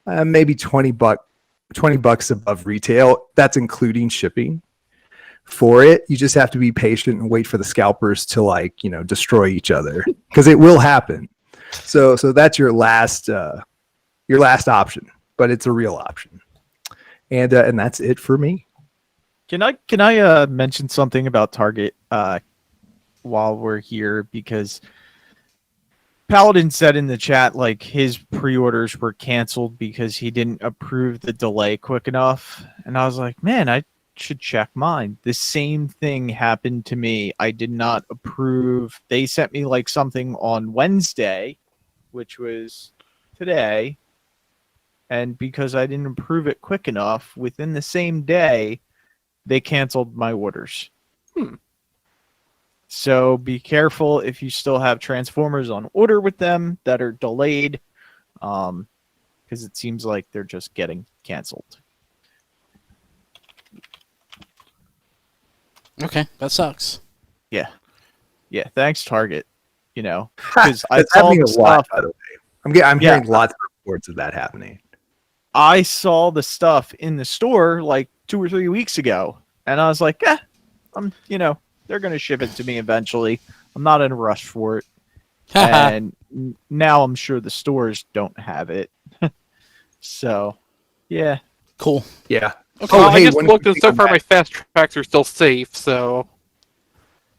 maybe $20 above retail. That's including shipping for it. You just have to be patient and wait for the scalpers to destroy each other, because it will happen. So that's your last option, but it's a real option. And that's it for me. Can I mention something about Target while we're here? Because Paladin said in the chat like his pre-orders were canceled because he didn't approve the delay quick enough. And I was like, man, I should check mine. The same thing happened to me. I did not approve. They sent me like something on Wednesday, which was today. And because I didn't approve it quick enough, within the same day, they canceled my orders. So be careful if you still have Transformers on order with them that are delayed, because it seems like they're just getting canceled. Okay, that sucks. Yeah, thanks Target. Because I That's saw happening the a lot, stuff. by the way. I'm hearing lots of reports of that happening. I saw the stuff in the store like 2 or 3 weeks ago, and I was like, they're gonna ship it to me eventually. I'm not in a rush for it. And now I'm sure the stores don't have it. So, yeah. Cool. Yeah. Okay. Oh, Oh, I hey, just one looked, quick and so thing on far that. my fast tracks are still safe. So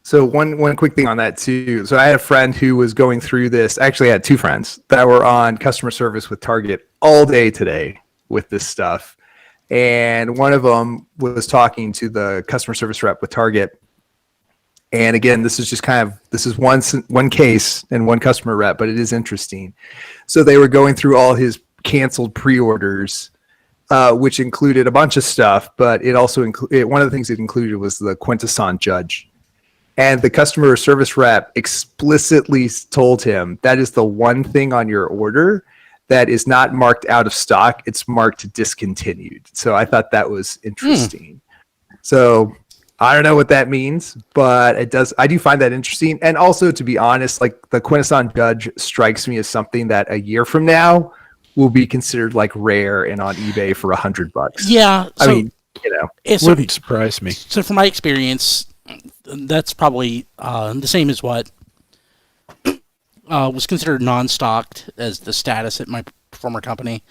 So one quick thing on that too. So I had a friend who was going through this. Actually, I had two friends that were on customer service with Target all day today with this stuff. And one of them was talking to the customer service rep with Target. And again, this is one case and one customer rep, but it is interesting. So they were going through all his canceled pre-orders, which included a bunch of stuff, but it also one of the things it included was the Quintesson Judge. And the customer service rep explicitly told him that is the one thing on your order that is not marked out of stock. It's marked discontinued. So I thought that was interesting. So I don't know what that means, but I do find that interesting. And also, to be honest, like the Quintesson Judge strikes me as something that a year from now will be considered like rare and on eBay for $100. Yeah. So, I mean, it's Wouldn't surprise me. So from my experience, that's probably the same as what was considered non-stocked as the status at my former company.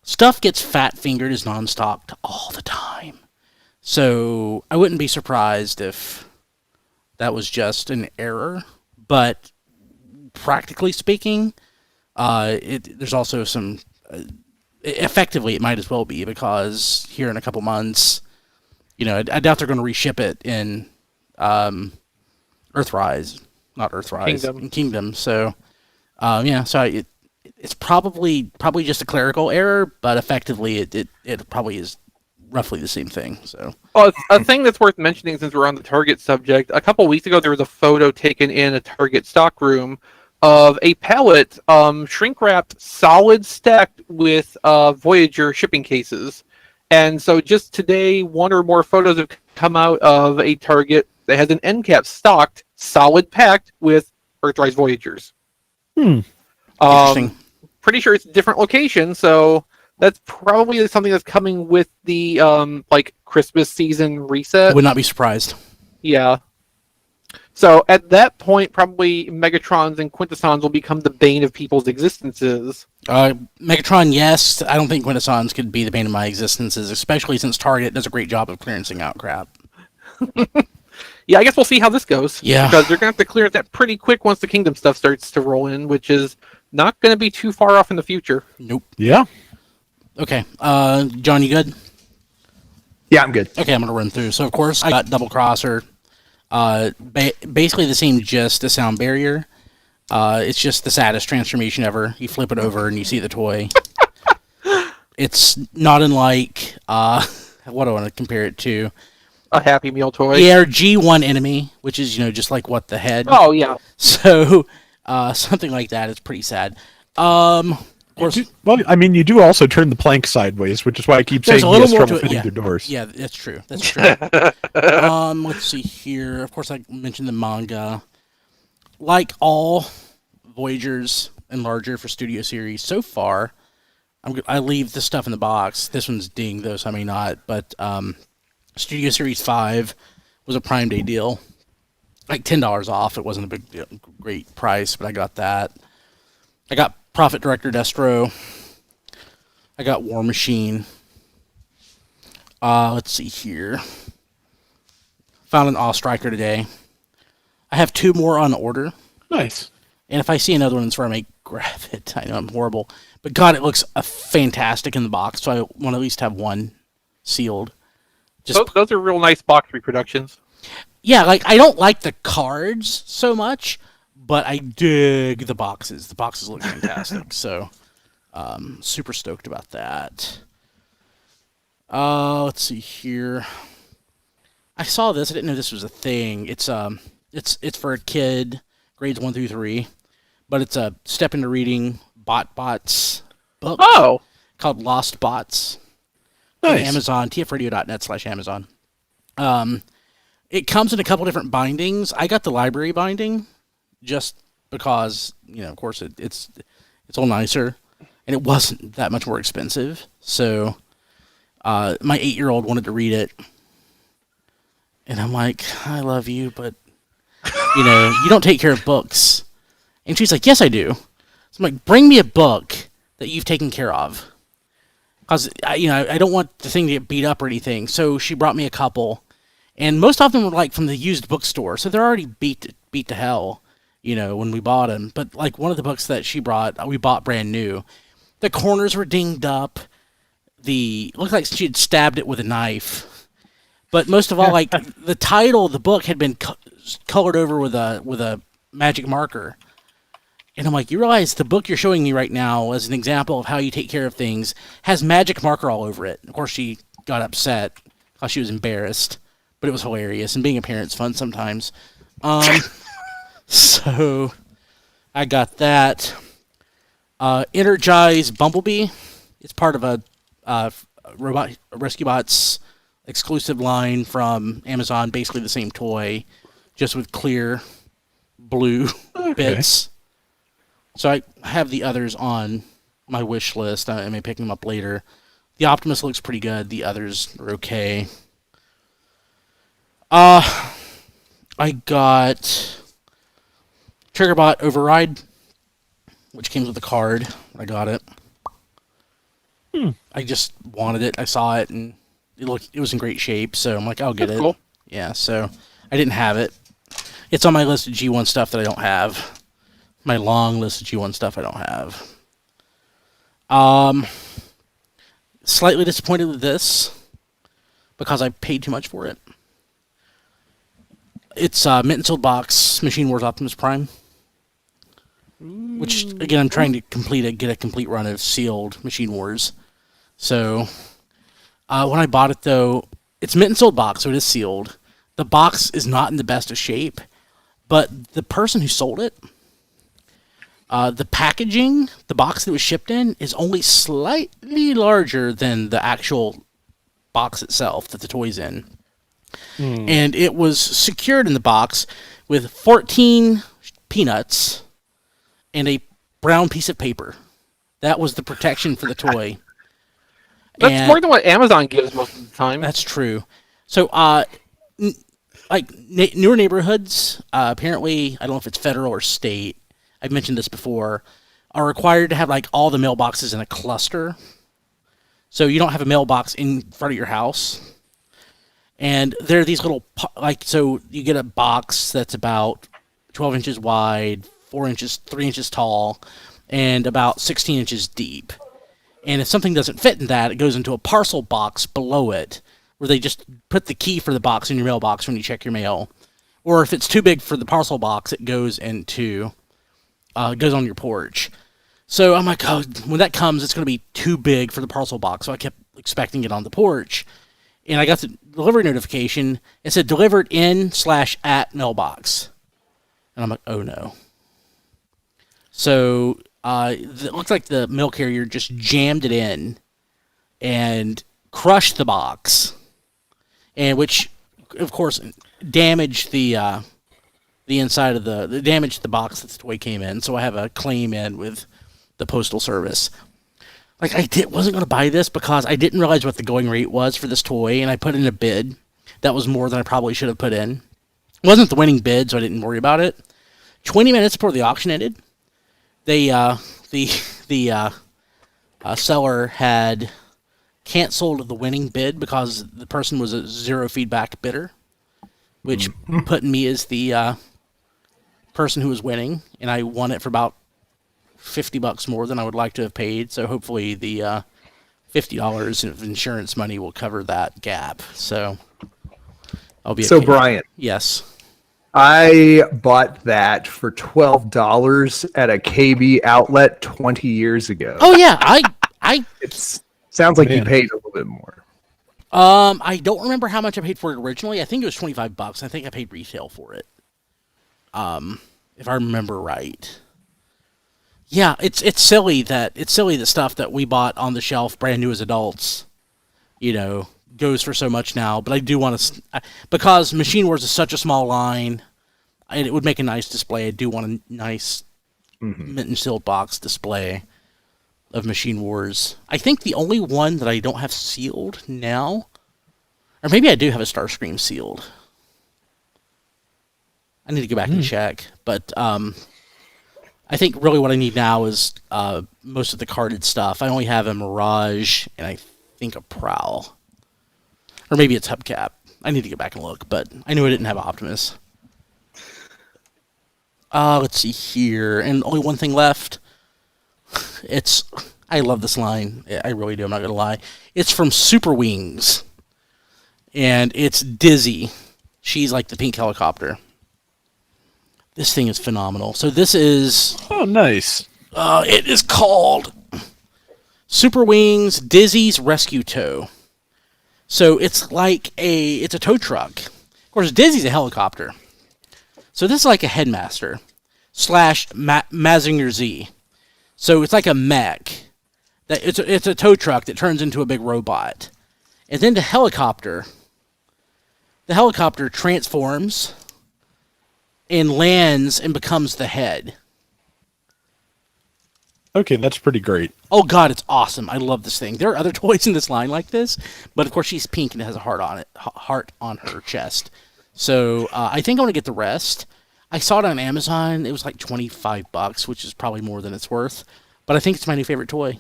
Stuff gets fat-fingered as non-stocked all the time. So I wouldn't be surprised if that was just an error. But practically speaking, there's also some... effectively, it might as well be, because here in a couple months, I doubt they're going to reship it in Earthrise, not Earthrise, Kingdom. So, it's probably just a clerical error, but effectively, it probably is roughly the same thing. So, well, a thing that's worth mentioning since we're on the Target subject, a couple weeks ago there was a photo taken in a Target stock room of a pallet shrink wrapped, solid stacked with Voyager shipping cases. And so just today, one or more photos have come out of a Target that has an end cap stocked, solid packed with Earthrise Voyagers. interesting. Pretty sure it's a different location, so that's probably something that's coming with the Christmas season I reset. would not be surprised. Yeah. So at that point, probably Megatrons and Quintessons will become the bane of people's existences. Megatron, yes. I don't think Quintessons could be the bane of my existences, especially since Target does a great job of clearancing out crap. Yeah, I guess we'll see how this goes. Yeah. Because they're going to have to clear that pretty quick once the Kingdom stuff starts to roll in, which is not going to be too far off in the future. Nope. Yeah. Okay. John, you good? yeah, I'm good. Okay, I'm going to run through. So, of course, I got Double Crosser. Basically the same gist as Sound Barrier. It's just the saddest transformation ever. You flip it over and you see the toy. It's not unlike, what do I want to compare it to? A Happy Meal toy. Yeah, G1 Enemy, which is, just like what the head. Oh, yeah. So, something like that is pretty sad. Of course, Well, I mean, you do also turn the plank sideways, which is why I keep there's saying a he little has more trouble to it. fitting Yeah. through doors. Yeah, that's true. That's true. Let's see here. Of course, I mentioned the manga. Like all Voyagers and larger for Studio Series so far, I leave the stuff in the box. This one's ding, though, so I may not. But Studio Series 5 was a Prime Day deal. Like $10 off. It wasn't a big deal, great price, but I got that. I got Prophet Director Destro. I got War Machine. Let's see here. Found an Awe Striker today. I have 2 more on order. Nice. And if I see another one in store, I may grab it. I know I'm horrible. But God, it looks fantastic in the box, so I want to at least have one sealed. Those are real nice box reproductions. Yeah, I don't like the cards so much, but I dig the boxes. The boxes look fantastic, so super stoked about that. Let's see here. I saw this. I didn't know this was a thing. It's It's for a kid, grades 1 through 3, but it's a step into reading bots book called Lost Bots. Nice. Amazon, tfradio.net/Amazon. It comes in a couple different bindings. I got the library binding just because, of course, it's a little nicer, and it wasn't that much more expensive. So my 8-year-old wanted to read it, and I'm like, I love you, but, you don't take care of books. And she's like, yes, I do. So I'm like, bring me a book that you've taken care of. Because, I don't want the thing to get beat up or anything. So she brought me a couple. And most of them were, like, from the used bookstore. So they're already beat to hell, when we bought them. But, like, one of the books that she brought, we bought brand new. The corners were dinged up. It looked like she had stabbed it with a knife. But most of all, like, the title of the book had been colored over with a magic marker. And I'm like, you realize the book you're showing me right now as an example of how you take care of things has magic marker all over it. Of course, she got upset because she was embarrassed, but it was hilarious. And being a parent's fun sometimes. So I got that. Energize Bumblebee. It's part of a Robot Rescue Bots exclusive line from Amazon. Basically the same toy, just with clear blue bits. So I have the others on my wish list. I may pick them up later. The Optimus looks pretty good. The others are okay. I got Triggerbot Override, which came with a card. I got it. I just wanted it. I saw it and it was in great shape, so I'm like, I'll get it. Cool. Yeah, so I didn't have it. It's on my list of G1 stuff that I don't have. My long list of G1 stuff I don't have. Slightly disappointed with this because I paid too much for it. It's Mint and Sold Box Machine Wars Optimus Prime, which again I'm trying to get a complete run of sealed Machine Wars. So when I bought it though, it's Mint and Sold Box, so it is sealed. The box is not in the best of shape, but the person who sold it. The packaging, the box that it was shipped in, is only slightly larger than the actual box itself that the toy's in. And it was secured in the box with 14 peanuts and a brown piece of paper. That was the protection for the toy. That's more than what Amazon gives most of the time. That's true. So, newer neighborhoods, apparently, I don't know if it's federal or state, I've mentioned this before, are required to have like all the mailboxes in a cluster. So you don't have a mailbox in front of your house. And there are these little, so you get a box that's about 12 inches wide, 3 inches tall, and about 16 inches deep. And if something doesn't fit in that, it goes into a parcel box below it, where they just put the key for the box in your mailbox when you check your mail. Or if it's too big for the parcel box, it goes into... goes on your porch. So I'm like, oh, when that comes, it's going to be too big for the parcel box. So I kept expecting it on the porch. And I got the delivery notification. It said delivered in/at mailbox. And I'm like, oh no. So it looks like the mail carrier just jammed it in and crushed the box. And which, of course, damaged the inside of damaged the box that the toy came in, so I have a claim in with the Postal Service. Like, wasn't going to buy this because I didn't realize what the going rate was for this toy, and I put in a bid that was more than I probably should have put in. It wasn't the winning bid, so I didn't worry about it. 20 minutes before the auction ended, the seller had canceled the winning bid because the person was a zero feedback bidder, which put me as the person who was winning, and I won it for about $50 more than I would like to have paid. So hopefully the $50 of insurance money will cover that gap. So I'll be so okay. Brian, Yes, I bought that for $12 at a KB outlet 20 years ago. oh yeah, It sounds like you Man. paid a little bit more. I don't remember how much I paid for it originally. I think it was $25. I think I paid retail for it. if I remember right. Yeah, it's silly that the stuff that we bought on the shelf brand new as adults, goes for so much now. But I do want to, because Machine Wars is such a small line, and it would make a nice display. I do want a nice mint and sealed box display of Machine Wars. I think the only one that I don't have sealed now, or maybe I do have a Starscream sealed. I need to go back and check, but I think really what I need now is most of the carded stuff. I only have a Mirage and I think a Prowl, or maybe it's Hubcap. I need to go back and look, but I knew I didn't have Optimus. Let's see here, and only one thing left. I love this line. I really do. I'm not gonna lie. It's from Super Wings, and it's Dizzy. She's like the pink helicopter. This thing is phenomenal. So this is... Oh, nice. It is called Super Wings Dizzy's Rescue Tow. So it's like it's a tow truck. Of course, Dizzy's a helicopter. So this is like a Headmaster / Mazinger Z. So it's like a mech. It's a tow truck that turns into a big robot. And then the helicopter transforms and lands and becomes the head. Okay, that's pretty great. Oh god, it's awesome. I love this thing. There are other toys in this line like this, but of course she's pink and has a heart on her chest. So I think I want to get the rest. I saw it on Amazon. It was like $25, which is probably more than it's worth. But I think it's my new favorite toy.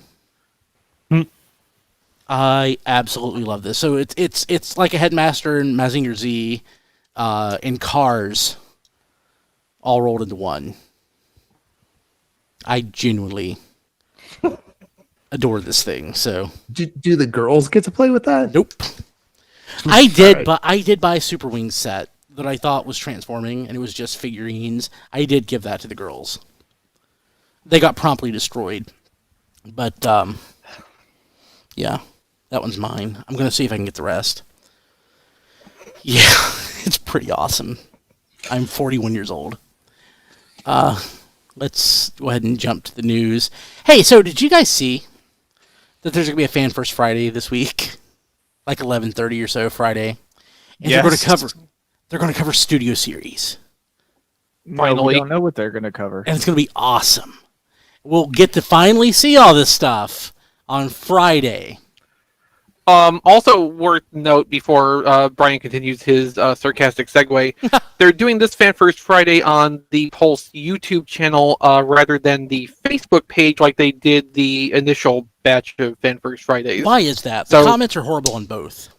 I absolutely love this. So it's like a Headmaster and Mazinger Z and Cars all rolled into one. I genuinely adore this thing. So do the girls get to play with that? Nope. I did, but I did buy a Super Wings set that I thought was transforming, and it was just figurines. I did give that to the girls. They got promptly destroyed. But yeah, that one's mine. I'm gonna see if I can get the rest. Yeah, it's pretty awesome. I'm 41 years old. Let's go ahead and jump to the news. Hey, so did you guys see that there's going to be a Fan First Friday this week? Like 11:30 or so Friday. And Yes. they're going to cover Studio Series. No, Finally. we don't know what they're going to cover. And it's going to be awesome. We'll get to finally see all this stuff on Friday. Also worth note before Brian continues his sarcastic segue, they're doing this Fan First Friday on the Pulse YouTube channel rather than the Facebook page like they did the initial batch of Fan First Fridays. Why is that? So- The comments are horrible on both.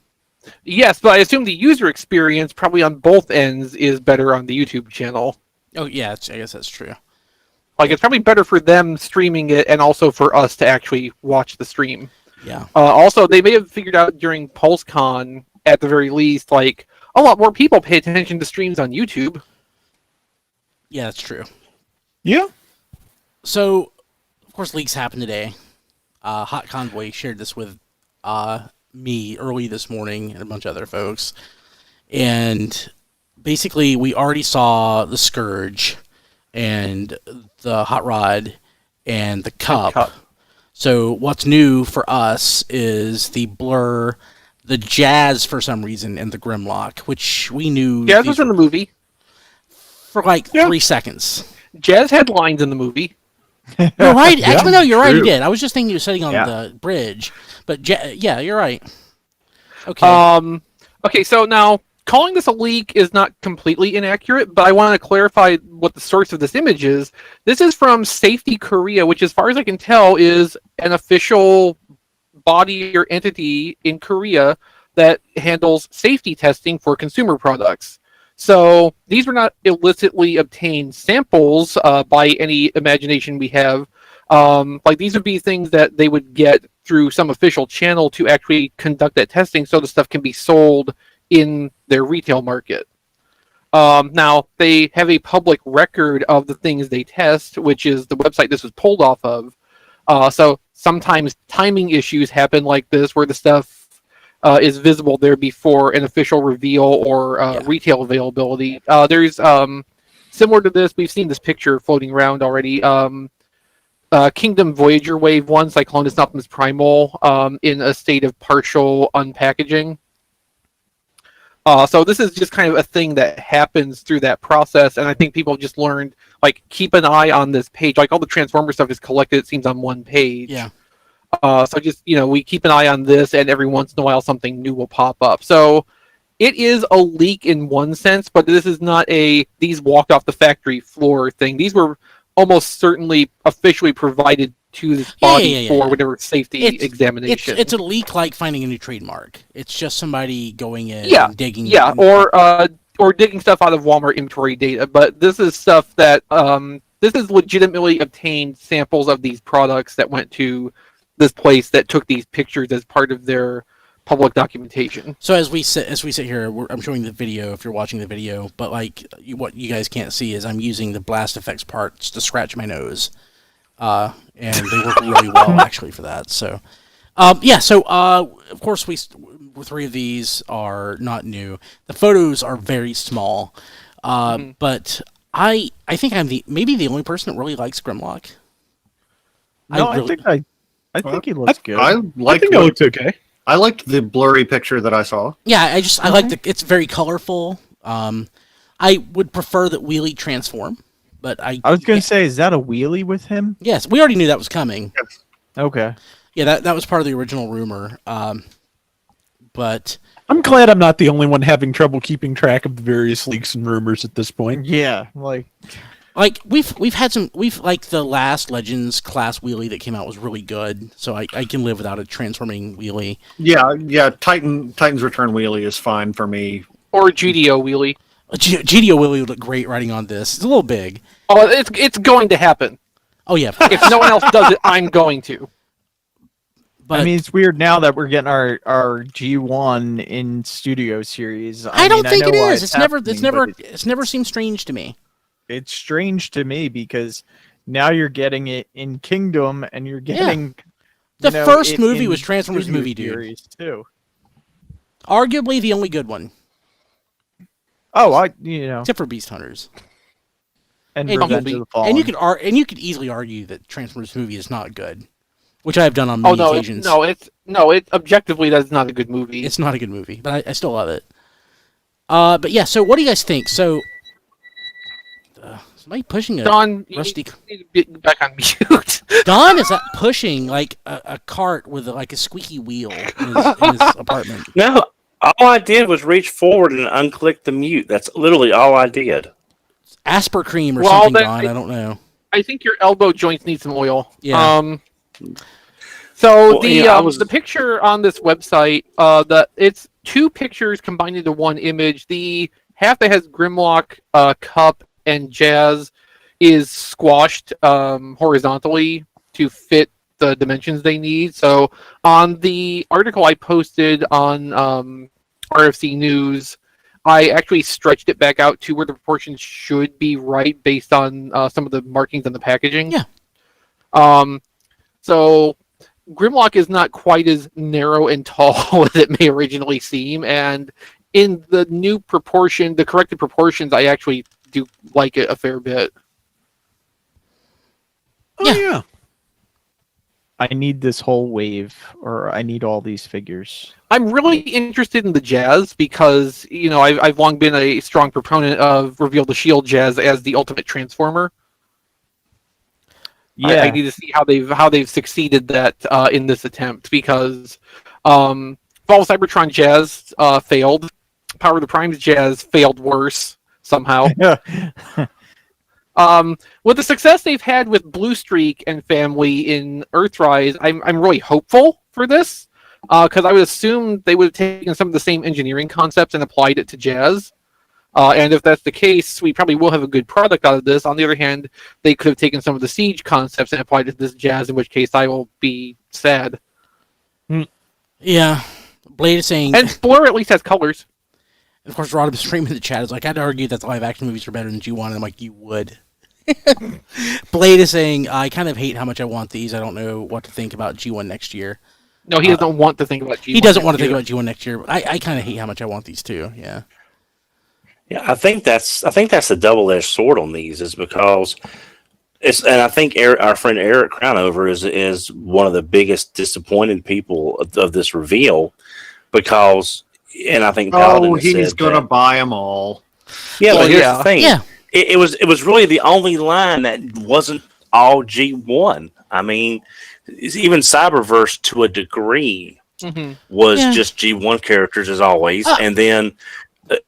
Yes, but I assume the user experience probably on both ends is better on the YouTube channel. Oh, yeah, I guess that's true. Like, it's probably better for them streaming it and also for us to actually watch the stream. Yeah. Also, they may have figured out during PulseCon, at the very least, like, a lot more people pay attention to streams on YouTube. Yeah, that's true. Yeah. So, of course, leaks happened today. Hot Convoy shared this with me early this morning and a bunch of other folks. And basically, we already saw the Scourge and the Hot Rod and the Cup. So what's new for us is the Blur, the Jazz for some reason, and the Grimlock, which we knew... Jazz was in the movie. For like 3 seconds. Jazz had lines in the movie. You're right. Actually, no, you're right. He True. did. I was just thinking he was sitting on the bridge. But yeah, you're right. Okay. Okay, so now, calling this a leak is not completely inaccurate, but I want to clarify what the source of this image is. This is from Safety Korea, which, as far as I can tell, is an official body or entity in Korea that handles safety testing for consumer products. So these were not illicitly obtained samples by any imagination we have. Like, these would be things that they would get through some official channel to actually conduct that testing so the stuff can be sold in their retail market. Now, they have a public record of the things they test, which is the website this was pulled off of. So sometimes timing issues happen like this, where the stuff is visible there before an official reveal or retail availability. There's similar to this, we've seen this picture floating around already. Kingdom Voyager Wave 1, Cyclonus Optimus Primal, in a state of partial unpackaging. So this is just kind of a thing that happens through that process, and I think people have just learned, like, keep an eye on this page. Like, all the Transformer stuff is collected, it seems, on one page. Yeah. So just, we keep an eye on this, and every once in a while something new will pop up. So it is a leak in one sense, but this is not these walked off the factory floor thing. These were almost certainly officially provided to this body for whatever safety examination. It's a leak like finding a new trademark. It's just somebody going in and digging. Yeah, or digging stuff out of Walmart inventory data. But this is stuff that this is legitimately obtained samples of these products that went to this place that took these pictures as part of their public documentation. So as we sit here, I'm showing the video if you're watching the video, but like what you guys can't see is I'm using the blast effects parts to scratch my nose, and they work really well actually for that. So, of course three of these are not new. The photos are very small, but I think I'm maybe the only person that really likes Grimlock. I think he looks good. I think it looks okay. I liked the blurry picture that I saw. Yeah, I like it's very colorful. I would prefer that Wheelie transform, but I was going to say, is that a wheelie with him? Yes, we already knew that was coming. Yes. Okay. Yeah, that was part of the original rumor. But I'm glad I'm not the only one having trouble keeping track of the various leaks and rumors at this point. Yeah, like we've had some the last Legends class wheelie that came out was really good, so I can live without a transforming wheelie. Yeah. Titan's Return wheelie is fine for me. Or GDO wheelie. GDO wheelie would look great riding on this. It's a little big. Oh, it's going to happen. Oh yeah. If no one else does it, I'm going to. But I mean, it's weird now that we're getting our G1 in Studio series. I don't think it is. It's never seemed strange to me. It's strange to me because now you're getting it in Kingdom, and you're getting the first movie was Transformers movie, dude. Too. Arguably the only good one. Oh, except for Beast Hunters and Revenge of the Fallen. And you could easily argue that Transformers movie is not good, which I've done on many occasions. It objectively that's not a good movie. It's not a good movie, but I still love it. But yeah, so what do you guys think? So. Somebody pushing a Don, rusty. You need to get back on mute. Don is pushing like a cart with a squeaky wheel in his apartment. No, all I did was reach forward and unclick the mute. That's literally all I did. Asper cream or something, Don. I don't know. I think your elbow joints need some oil. Yeah. The picture on this website, it's two pictures combined into one image. The half that has Grimlock, Cup, and Jazz is squashed horizontally to fit the dimensions they need. So on the article I posted on RFC News, I actually stretched it back out to where the proportions should be right based on some of the markings on the packaging. Yeah. So Grimlock is not quite as narrow and tall as it may originally seem, and in the new proportion, the corrected proportions, I actually do like it a fair bit. Oh yeah. I need this whole wave, or I need all these figures. I'm really interested in the Jazz because I've long been a strong proponent of Reveal the Shield Jazz as the ultimate Transformer. Yeah, I need to see how they've succeeded that in this attempt because Fall of Cybertron Jazz failed. Power of the Prime's Jazz failed worse somehow. With the success they've had with Bluestreak and family in Earthrise, I'm really hopeful for this because I would assume they would have taken some of the same engineering concepts and applied it to Jazz. And if that's the case, we probably will have a good product out of this. On the other hand, they could have taken some of the Siege concepts and applied it to this Jazz, in which case I will be sad. Yeah. Blade is saying... And Blur at least has colors. And of course, Rod streaming in the chat is like, I'd argue that the live-action movies are better than G1. And I'm like, you would. Blade is saying, I kind of hate how much I want these. I don't know what to think about G1 next year. No, he doesn't want to think about G1 He doesn't want to think about G1 next year. But I kind of hate how much I want these too, yeah. Yeah, I think that's a double-edged sword on these, is because and I think our friend Eric Crownover is one of the biggest disappointed people of this reveal, because, and I think Paladin Oh, has he's said gonna that, buy them all. yeah, Well, but here's yeah. the thing. Yeah. It was really the only line that wasn't all G1. I mean, even Cyberverse to a degree was Yeah. just G1 characters as always, Ah. and then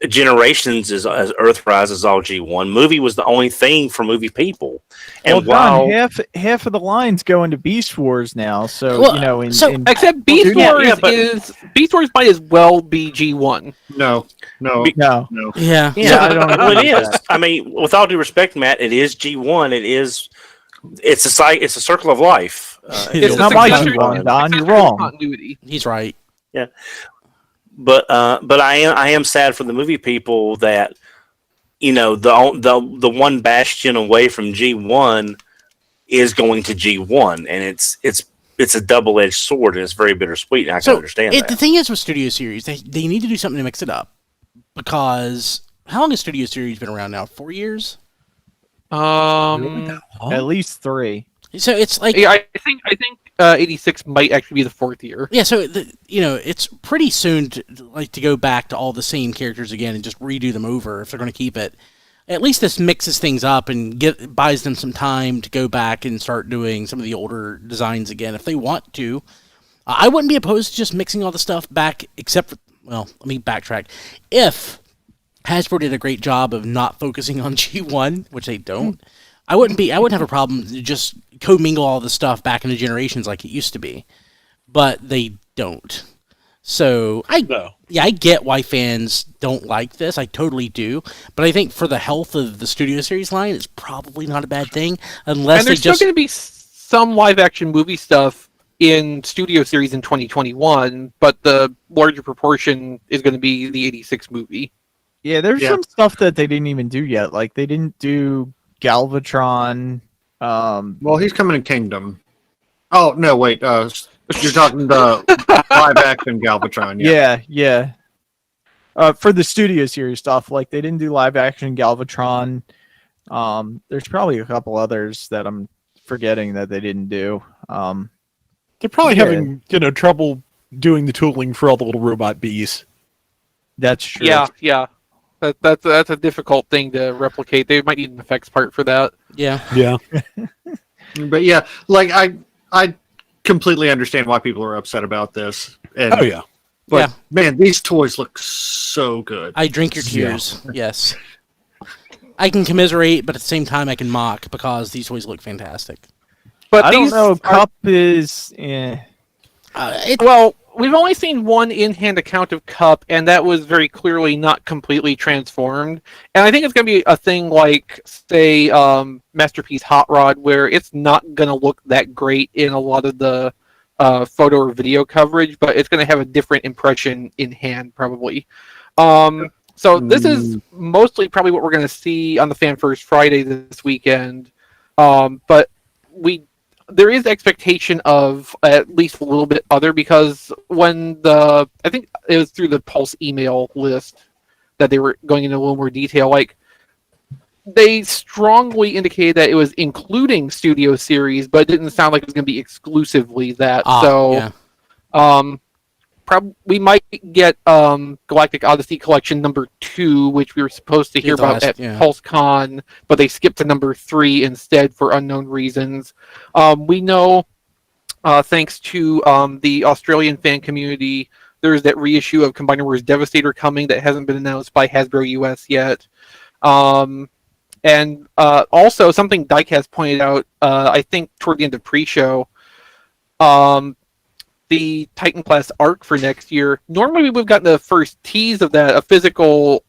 Generations is as Earthrise is all G1. Movie was the only thing for movie people, and Well, Don, while half of the lines go into Beast Wars now, so Well, you know. Except Beast yeah, Wars yeah, but- Beast Wars might as well be G1. No. no, Yeah. yeah, I don't well, agree it with is. that. I mean, with all due respect, Matt, it is G1. It's a circle of life. It's a not my successor- G1, Don. You're successor wrong. Continuity. He's right. But I am sad for the movie people that, you know, the one bastion away from G1 is going to G1, and it's a double-edged sword, and it's very bittersweet. And I can understand that. The thing is with Studio Series, they need to do something to mix it up, because how long has Studio Series been around now? 4 years. At least 3. So it's like, Yeah, I think 86 might actually be the 4th year. yeah. So it's pretty soon to go back to all the same characters again and just redo them over if they're going to keep it. At least this mixes things up and buys them some time to go back and start doing some of the older designs again if they want to. I wouldn't be opposed to just mixing all the stuff back, except for, well, let me backtrack. If Hasbro did a great job of not focusing on G1, which they don't, I wouldn't have a problem to just commingle all the stuff back into Generations like it used to be, but they don't. So I get why fans don't like this. I totally do, but I think for the health of the Studio Series line, it's probably not a bad thing unless And they there's still just. going to be some live action movie stuff in Studio Series in 2021, but the larger proportion is going to be the 86 movie. Yeah, there's Yeah. some stuff that they didn't even do yet. Like they didn't do Galvatron. Well, he's coming in Kingdom. Oh no, wait. You're talking the live action Galvatron. Yeah. For the Studio Series stuff, like they didn't do live action Galvatron. There's probably a couple others that I'm forgetting that they didn't do. They're probably Yeah. having trouble doing the tooling for all the little robot bees. That's true. Yeah. That's a difficult thing to replicate. They might need an effects part for that. Yeah. Yeah. But yeah, like I completely understand why people are upset about this. And, Oh yeah. But Yeah. man, these toys look so good. I drink your tears. Yes. I can commiserate, but at the same time I can mock because these toys look fantastic. But I don't these know. are- Cup is. Well, we've only seen one in-hand account of Cup, and that was very clearly not completely transformed. And I think it's going to be a thing like, say, Masterpiece Hot Rod, where it's not going to look that great in a lot of the photo or video coverage, but it's going to have a different impression in hand, probably. So this is mostly probably what we're going to see on the Fan First Friday this weekend. But there is expectation of at least a little bit other, because when I think it was through the Pulse email list that they were going into a little more detail, like they strongly indicated that it was including Studio Series, but it didn't sound like it was going to be exclusively that. We might get Galactic Odyssey Collection number 2, which we were supposed to hear about at PulseCon, but they skipped to number 3 instead for unknown reasons. We know, thanks to the Australian fan community, there's that reissue of Combiner Wars Devastator coming that hasn't been announced by Hasbro US yet. And also, something Diecast pointed out, I think toward the end of pre-show, the Titan class arc for next year. Normally, we've gotten the first tease of that, a physical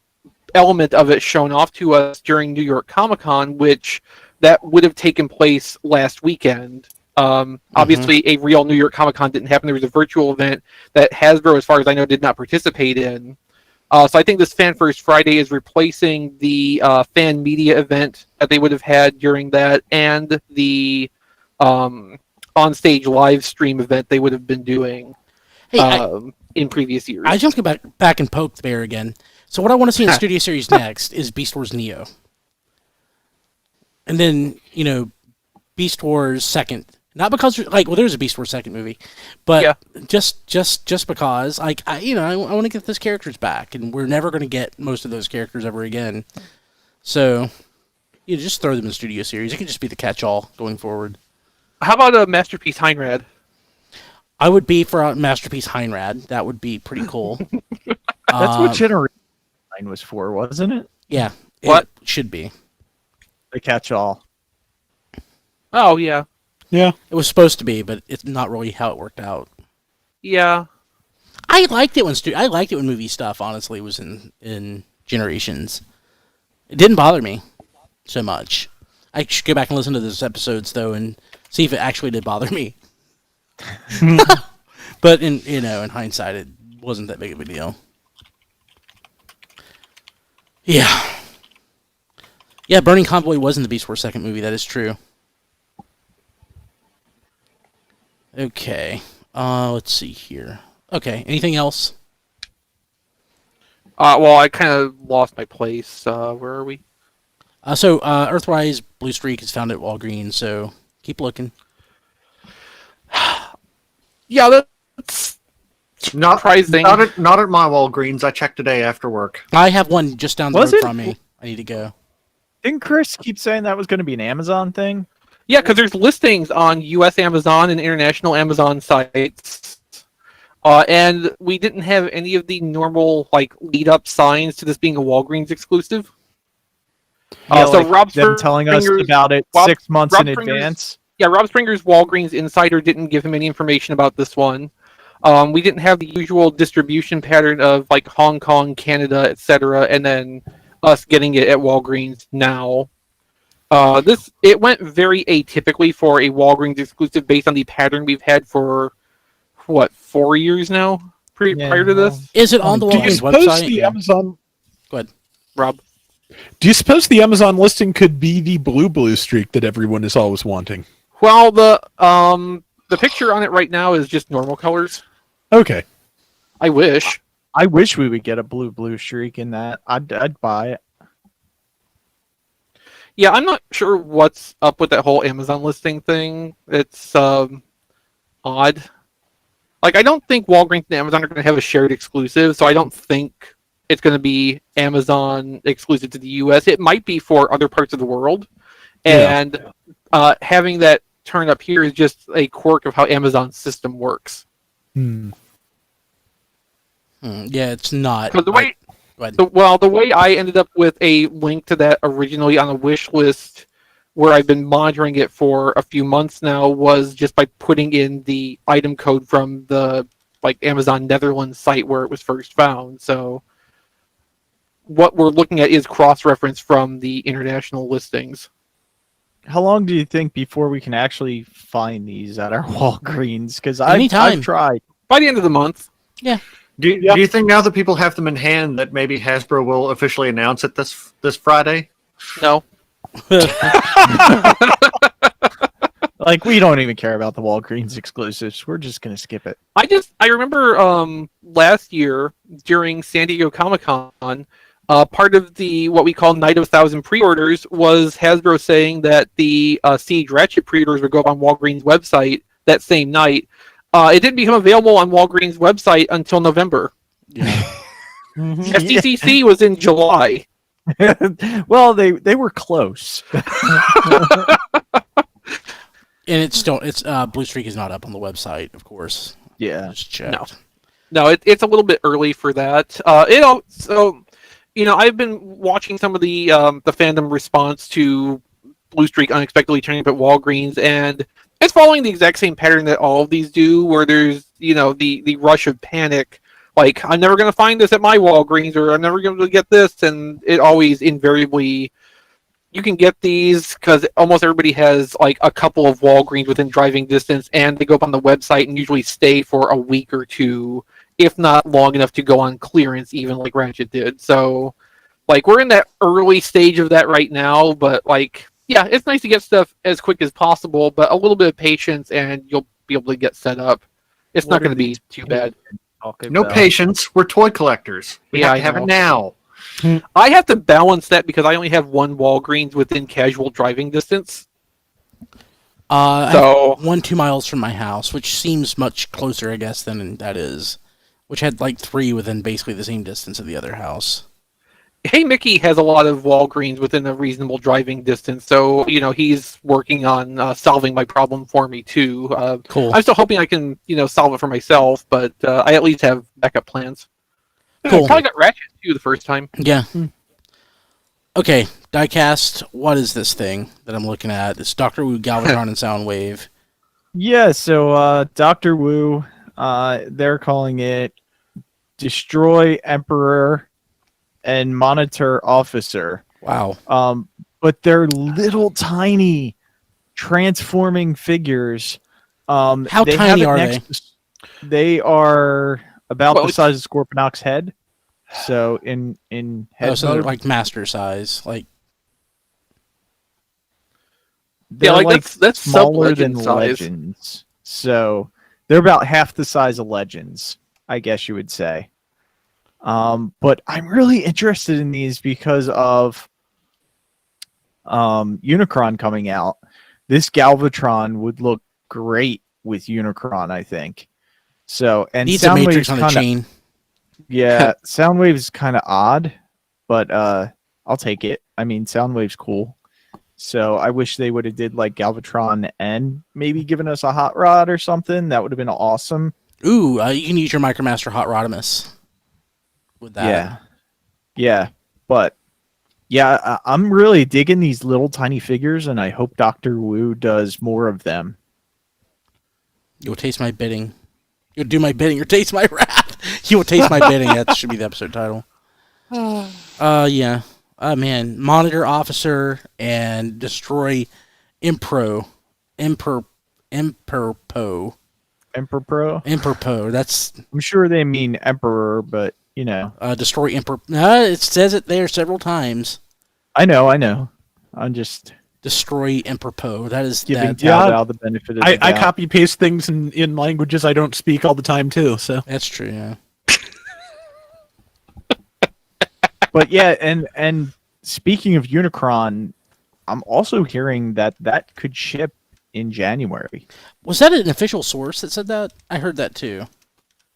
element of it shown off to us during New York Comic Con, which that would have taken place last weekend. Obviously, a real New York Comic Con didn't happen. There was a virtual event that Hasbro, as far as I know, did not participate in. So I think this Fan First Friday is replacing the fan media event that they would have had during that, and the on-stage live stream event they would have been doing in previous years. I just go back and poke the bear again. So what I want to see in Studio Series next is Beast Wars Neo. And then, Beast Wars second. Not because there's a Beast Wars second movie, but just because I want to get those characters back, and we're never going to get most of those characters ever again. So, just throw them in Studio Series. It can just be the catch-all going forward. How about a Masterpiece Heinrad? I would be for a Masterpiece Heinrad. That would be pretty cool. That's what Generation 9 was for, wasn't it? Yeah. What? It should be. The catch-all. Oh, yeah. Yeah. It was supposed to be, but it's not really how it worked out. Yeah. I liked it when movie stuff, honestly, was in Generations. It didn't bother me so much. I should go back and listen to those episodes, though, and see if it actually did bother me. But in hindsight, it wasn't that big of a deal. Yeah. Yeah, Burning Convoy was in the Beast Wars second movie. That is true. Okay. Let's see here. Okay. Anything else? Well, I kind of lost my place. Where are we? So Earthrise Bluestreak is found at Walgreens, so keep looking. Yeah, that's Not surprising. Not at my Walgreens. I checked today after work. I have one just down the Was road it? from me. I need to go. Didn't Chris keep saying that was going to be an Amazon thing? Yeah, because there's listings on U.S. Amazon and international Amazon sites. And we didn't have any of the normal lead-up signs to this being a Walgreens exclusive. So Rob them telling us Springer's- about it Rob- 6 months Rob in Springer's- advance. Yeah, Rob Springer's Walgreens insider didn't give him any information about this one. We didn't have the usual distribution pattern of Hong Kong, Canada, etc., and then us getting it at Walgreens now. It went very atypically for a Walgreens exclusive based on the pattern we've had for 4 years now prior to this. Is it on the Do you Walgreens suppose website? the Amazon? Go ahead. Rob. Do you suppose the Amazon listing could be the blue streak that everyone is always wanting? Well, the picture on it right now is just normal colors. Okay. I wish. I wish we would get a blue streak in that. I'd buy it. Yeah, I'm not sure what's up with that whole Amazon listing thing. It's odd. I don't think Walgreens and Amazon are going to have a shared exclusive, so I don't think it's going to be Amazon exclusive to the US. It might be for other parts of the world. And having that turn up here is just a quirk of how Amazon's system works. Hmm. Yeah, it's not. Because the way Go ahead. the way I ended up with a link to that originally on a wish list where I've been monitoring it for a few months now was just by putting in the item code from the Amazon Netherlands site where it was first found. So what we're looking at is cross-reference from the international listings. How long do you think before we can actually find these at our Walgreens? Because Anytime. I've tried. By the end of the month. Do you think now that people have them in hand that maybe Hasbro will officially announce it this Friday? No. We don't even care about the Walgreens exclusives. We're just gonna skip it. I remember last year during San Diego Comic-Con, part of the what we call Night of 1,000 pre-orders was Hasbro saying that the Siege Ratchet pre-orders would go up on Walgreens' website that same night. It didn't become available on Walgreens' website until November. Yeah. SDCC was in July. Well, they were close. And it's Bluestreak is not up on the website, of course. Yeah. Just checked. No, it's a little bit early for that. I've been watching some of the fandom response to Bluestreak unexpectedly turning up at Walgreens, and it's following the exact same pattern that all of these do, where there's the rush of panic, I'm never going to find this at my Walgreens, or I'm never going to get this, and it always invariably you can get these because almost everybody has a couple of Walgreens within driving distance, and they go up on the website and usually stay for a week or two, if not long enough to go on clearance, even like Ratchet did. So, we're in that early stage of that right now, but yeah, it's nice to get stuff as quick as possible, but a little bit of patience and you'll be able to get set up. It's not going to be too bad. No patience. We're toy collectors. We Yeah, have I to have know. it now. I have to balance that because I only have one Walgreens within casual driving distance. I So have 2 miles from my house, which seems much closer, I guess, than that is. Which had like 3 within basically the same distance of the other house. Hey Mickey has a lot of Walgreens within a reasonable driving distance, so he's working on solving my problem for me too. Cool. I'm still hoping I can solve it for myself, but I at least have backup plans. Cool. Probably got Ratchet too the first time. Yeah. Okay, Diecast, what is this thing that I'm looking at? It's Doctor Wu, Galvatron, and Soundwave. Yeah, so Dr. Wu, they're calling it Destroy Emperor and Monitor Officer. Wow. But they're little tiny transforming figures. How they tiny have it are next They are about Well, the size of Scorponok's head. So in head So they're mode, like master size. Like, they're that's smaller than sub-legend size. Legends. So they're about half the size of Legends, I guess you would say. But I'm really interested in these because of Unicron coming out. This Galvatron would look great with Unicron, I think. So, and needs a matrix on a chain. Yeah, Soundwave is kind of odd, but I'll take it. I mean, Soundwave's cool. So I wish they would have did like Galvatron and maybe given us a hot rod or something. That would have been awesome. Ooh, you can use your Micromaster Hot Rodimus with that. Yeah. But yeah, I'm really digging these little tiny figures, and I hope Dr. Wu does more of them. You'll taste my bidding. You'll do my bidding or taste my wrath. You will taste my bidding. That should be the episode title. Yeah. Man, Monitor Officer and Destroy Emperor Pro. That's. I'm sure they mean Emperor, but Destroy Emperor. It says it there several times. I know. I'm just Destroy Emperor. That is giving that. Cao Cao the benefit of the doubt. I copy paste things in languages I don't speak all the time too. So That's true. Yeah. But yeah, and speaking of Unicron, I'm also hearing that could ship in January. Was that an official source that said that? I heard that too.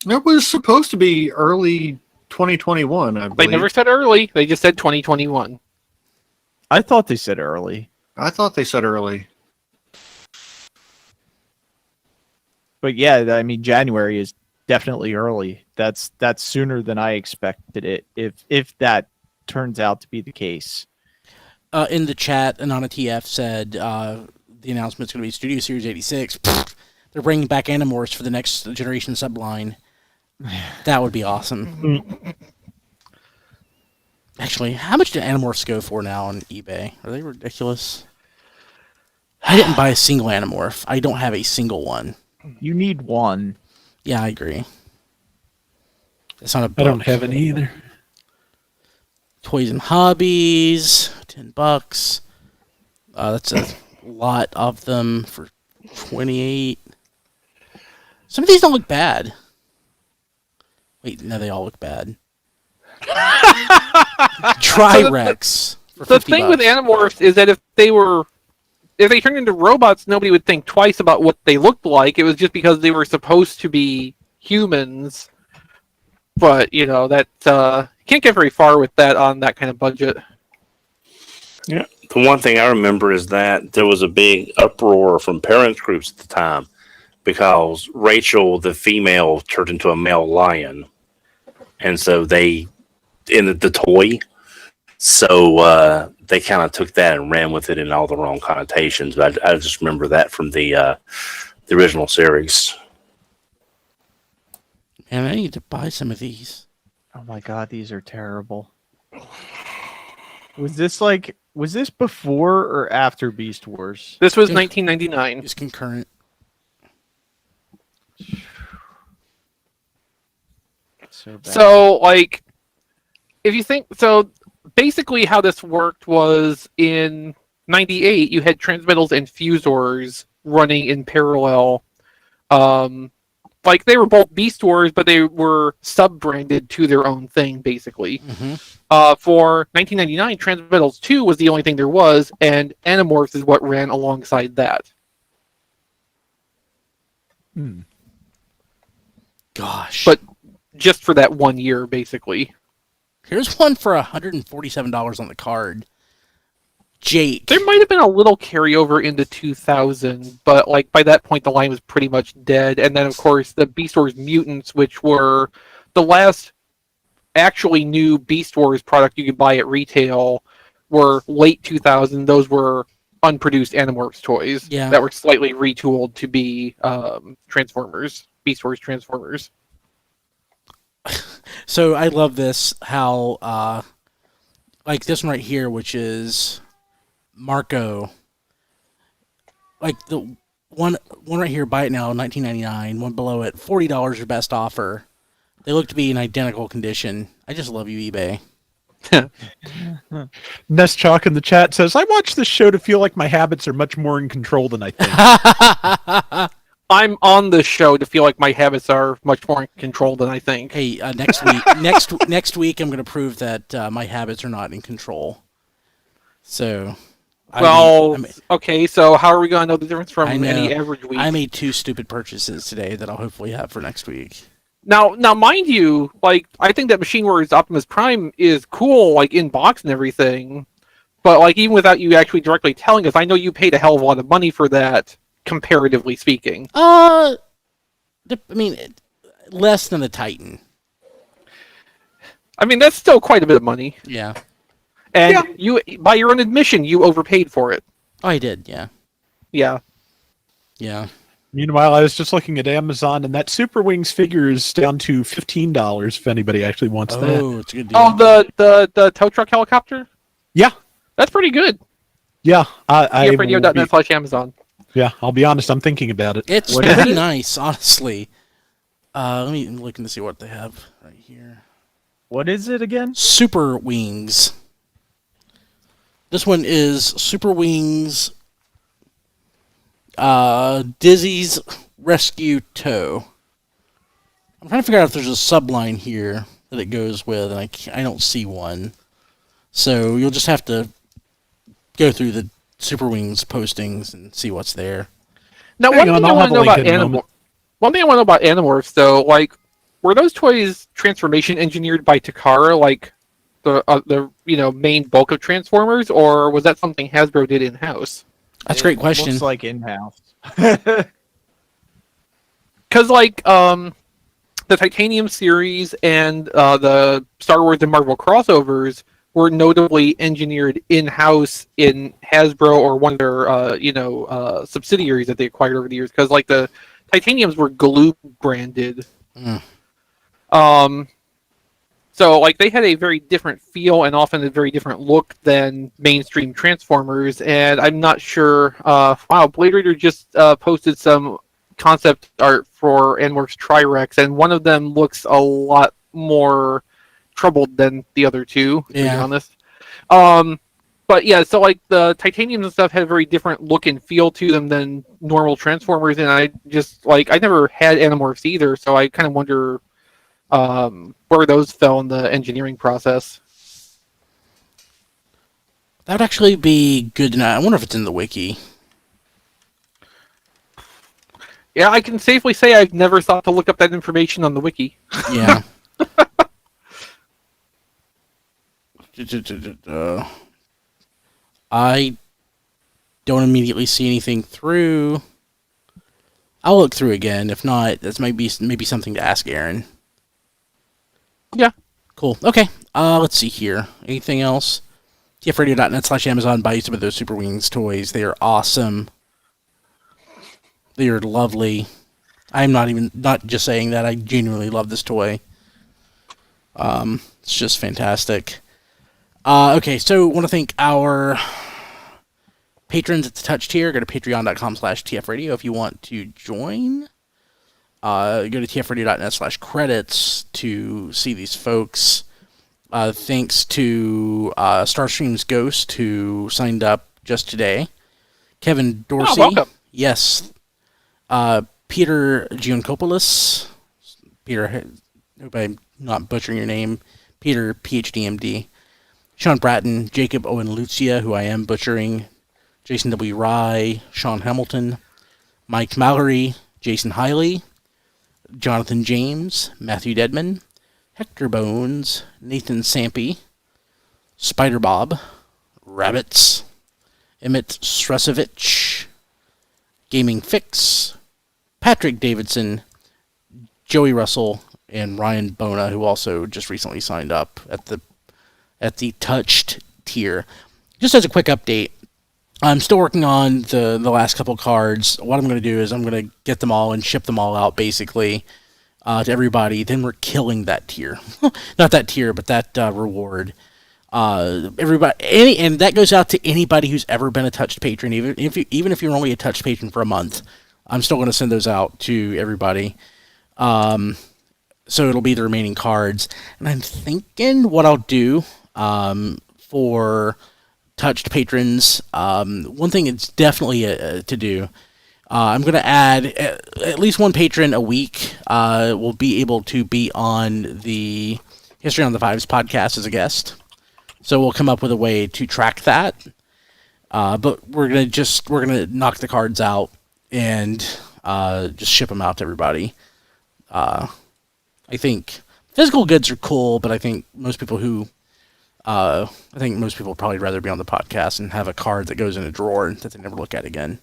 It was supposed to be early 2021, I They believe. never said early; they just said 2021. I thought they said early. I thought they said early. But yeah, I mean January is definitely early. That's sooner than I expected it. If that turns out to be the case. In the chat, Anana TF said the announcement's going to be Studio Series 86. They're bringing back Animorphs for the next generation subline. That would be awesome. Actually, how much do Animorphs go for now on eBay? Are they ridiculous? I didn't buy a single Animorph. I don't have a single one. You need one. Yeah, I agree. It's not a I don't have any either. Toys and Hobbies, $10. That's a lot of them for 28. Some of these don't look bad. Wait, no, they all look bad. Tri-Rex. The thing with Animorphs is that if they turned into robots, nobody would think twice about what they looked like. It was just because they were supposed to be humans. But that can't get very far with that on that kind of budget. Yeah, the one thing I remember is that there was a big uproar from parents groups at the time because Rachel, the female, turned into a male lion, and so they in the toy. So they kind of took that and ran with it in all the wrong connotations. But I just remember that from the original series. Man, I need to buy some of these. Oh my god, these are terrible. Was this before or after Beast Wars? This was 1999. It's concurrent. So bad. So, if you think basically how this worked was in 98, you had transmittals and fusors running in parallel. like they were both Beast Wars, but they were sub-branded to their own thing, basically. Mm-hmm. For 1999, Transmetals 2 was the only thing there was, and Animorphs is what ran alongside that. Gosh. But just for that 1 year, basically. Here's one for $147 on the card. Jake. There might have been a little carryover into 2000, but like by that point the line was pretty much dead. And then of course the Beast Wars Mutants, which were the last actually new Beast Wars product you could buy at retail, were late 2000. Those were unproduced Animorphs toys that were slightly retooled to be Transformers, Beast Wars Transformers. So I love this, how like this one right here, which is Marco, like the one right here, buy it now, $19.99. One below it, $40, your best offer. They look to be in identical condition. I just love you, eBay. Nest Chalk in the chat says, I watch this show to feel like my habits are much more in control than I think. I'm on this show to feel like my habits are much more in control than I think. Hey, next week, next week, I'm going to prove that my habits are not in control. So, okay. So how are we going to know the difference from any average week? I made 2 stupid purchases today that I'll hopefully have for next week. Now, mind you, like I think that Machine Wars Optimus Prime is cool, like in box and everything. But like even without you actually directly telling us, I know you paid a hell of a lot of money for that. Comparatively speaking, I mean, less than the Titan. I mean, that's still quite a bit of money. Yeah. And you, by your own admission, you overpaid for it. Oh, I did. Yeah. Yeah. Yeah. Meanwhile, I was just looking at Amazon, and that Super Wings figure is down to $15 if anybody actually wants that. Oh, it's a good deal. Oh, the tow truck helicopter? Yeah. That's pretty good. Yeah. TFradio.net/Amazon. Yeah, I'll be honest, I'm thinking about it. It's pretty nice, honestly. Let me look to see what they have right here. What is it again? Super Wings. This one is Super Wings Dizzy's Rescue Tow. I'm trying to figure out if there's a subline here that it goes with, and I don't see one. So you'll just have to go through the Super Wings postings and see what's there. Now, one thing I want to know about Animorphs, though, like, were those toys transformation engineered by Takara, like the main bulk of Transformers, or was that something Hasbro did in house? That's a great question. Looks like in house. Because like the Titanium series and the Star Wars and Marvel crossovers were notably engineered in-house in Hasbro or one of their, subsidiaries that they acquired over the years. Because, like, the Titaniums were Galoob branded. So, like, they had a very different feel and often a very different look than mainstream Transformers. And I'm not sure... Blade Raider just posted some concept art for Animorphs Tri-Rex, and one of them looks a lot more troubled than the other two, to be honest. But yeah, so like the Titaniums and stuff had a very different look and feel to them than normal Transformers, and I just like I never had Animorphs either, so I kind of wonder where those fell in the engineering process. That would actually be good to know. I wonder if it's in the wiki. Yeah, I can safely say I've never thought to look up that information on the wiki. Yeah. I don't immediately see anything through. I'll look through again. If not, that's maybe something to ask Aaron. Yeah. Cool. Okay. Let's see here. Anything else? TFRadio.net/Amazon. Buy some of those Super Wings toys. They are awesome. They are lovely. I'm not just saying that. I genuinely love this toy. It's just fantastic. Okay, so I want to thank our patrons at the Touch tier. Go to patreon.com/tfradio if you want to join. Go to tfradio.net/credits to see these folks. Thanks to Starstream's Ghost, who signed up just today. Kevin Dorsey. Oh, welcome. Yes. Peter Giancopoulos. Peter, I hope I'm not butchering your name. Peter, PhD, MD. Sean Bratton, Jacob Owen Lucia, who I am butchering. Jason W. Rye, Sean Hamilton, Mike Mallory, Jason Hiley, Jonathan James, Matthew Dedman, Hector Bones, Nathan Sampy, Spider Bob, Rabbits, Emmett Stresovich, Gaming Fix, Patrick Davidson, Joey Russell, and Ryan Bona, who also just recently signed up at the Touched tier. Just as a quick update, I'm still working on the last couple cards. What I'm going to do is I'm going to get them all and ship them all out, basically, to everybody. Then we're killing that tier. Not that tier, but that reward. Everybody, and that goes out to anybody who's ever been a Touched patron, even if you're only a Touched patron for a month. I'm still going to send those out to everybody. So it'll be the remaining cards. And I'm thinking what I'll do for Touched patrons, one thing it's definitely to do, I'm going to add at least one patron a week will be able to be on the History on the Fives podcast as a guest. So we'll come up with a way to track that. But we're gonna knock the cards out and just ship them out to everybody. I think physical goods are cool, but I think most people would probably rather be on the podcast and have a card that goes in a drawer that they never look at again.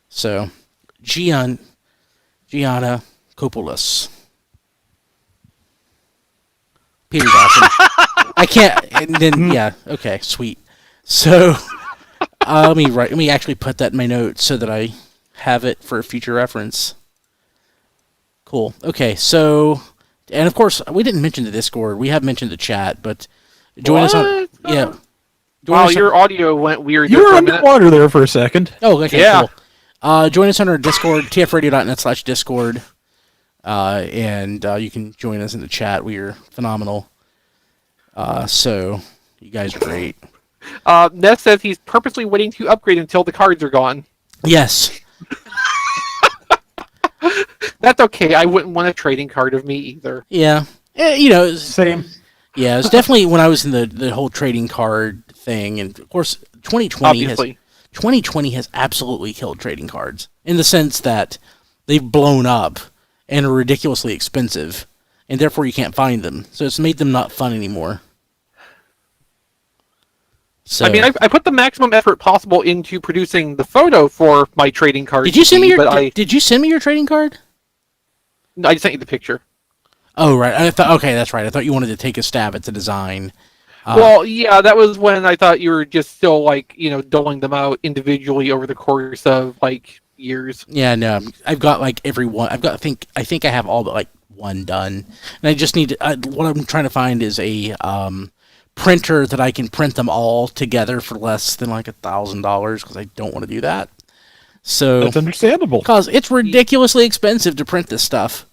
So, Gianna Kopoulos. Peter Dawson. I can't. And then yeah, okay, sweet. So, let me actually put that in my notes so that I have it for future reference. Cool. Okay, so, and of course, we didn't mention the Discord. We have mentioned the chat, but join us on. Yeah. Wow, your audio went weird. You were underwater there for a second. Oh, okay, yeah. Cool. Join us on our Discord, tfradio.net/discord, and you can join us in the chat. We are phenomenal. So you guys are great. Ness says he's purposely waiting to upgrade until the cards are gone. Yes. That's okay. I wouldn't want a trading card of me either. Yeah. Same. Yeah, it's definitely when I was in the whole trading card thing, and of course 2020 has absolutely killed trading cards in the sense that they've blown up and are ridiculously expensive, and therefore you can't find them. So it's made them not fun anymore. So, I mean, I put the maximum effort possible into producing the photo for my trading card. Did you send me Did you send me your trading card? I just sent you the picture. Oh right, I thought okay, that's right. I thought you wanted to take a stab at the design. Well, yeah, that was when I thought you were just still doling them out individually over the course of years. Yeah, no, I've got every one. I think I have all but one done, and I just need what I'm trying to find is a printer that I can print them all together for less than $1,000 because I don't want to do that. So that's understandable because it's ridiculously expensive to print this stuff.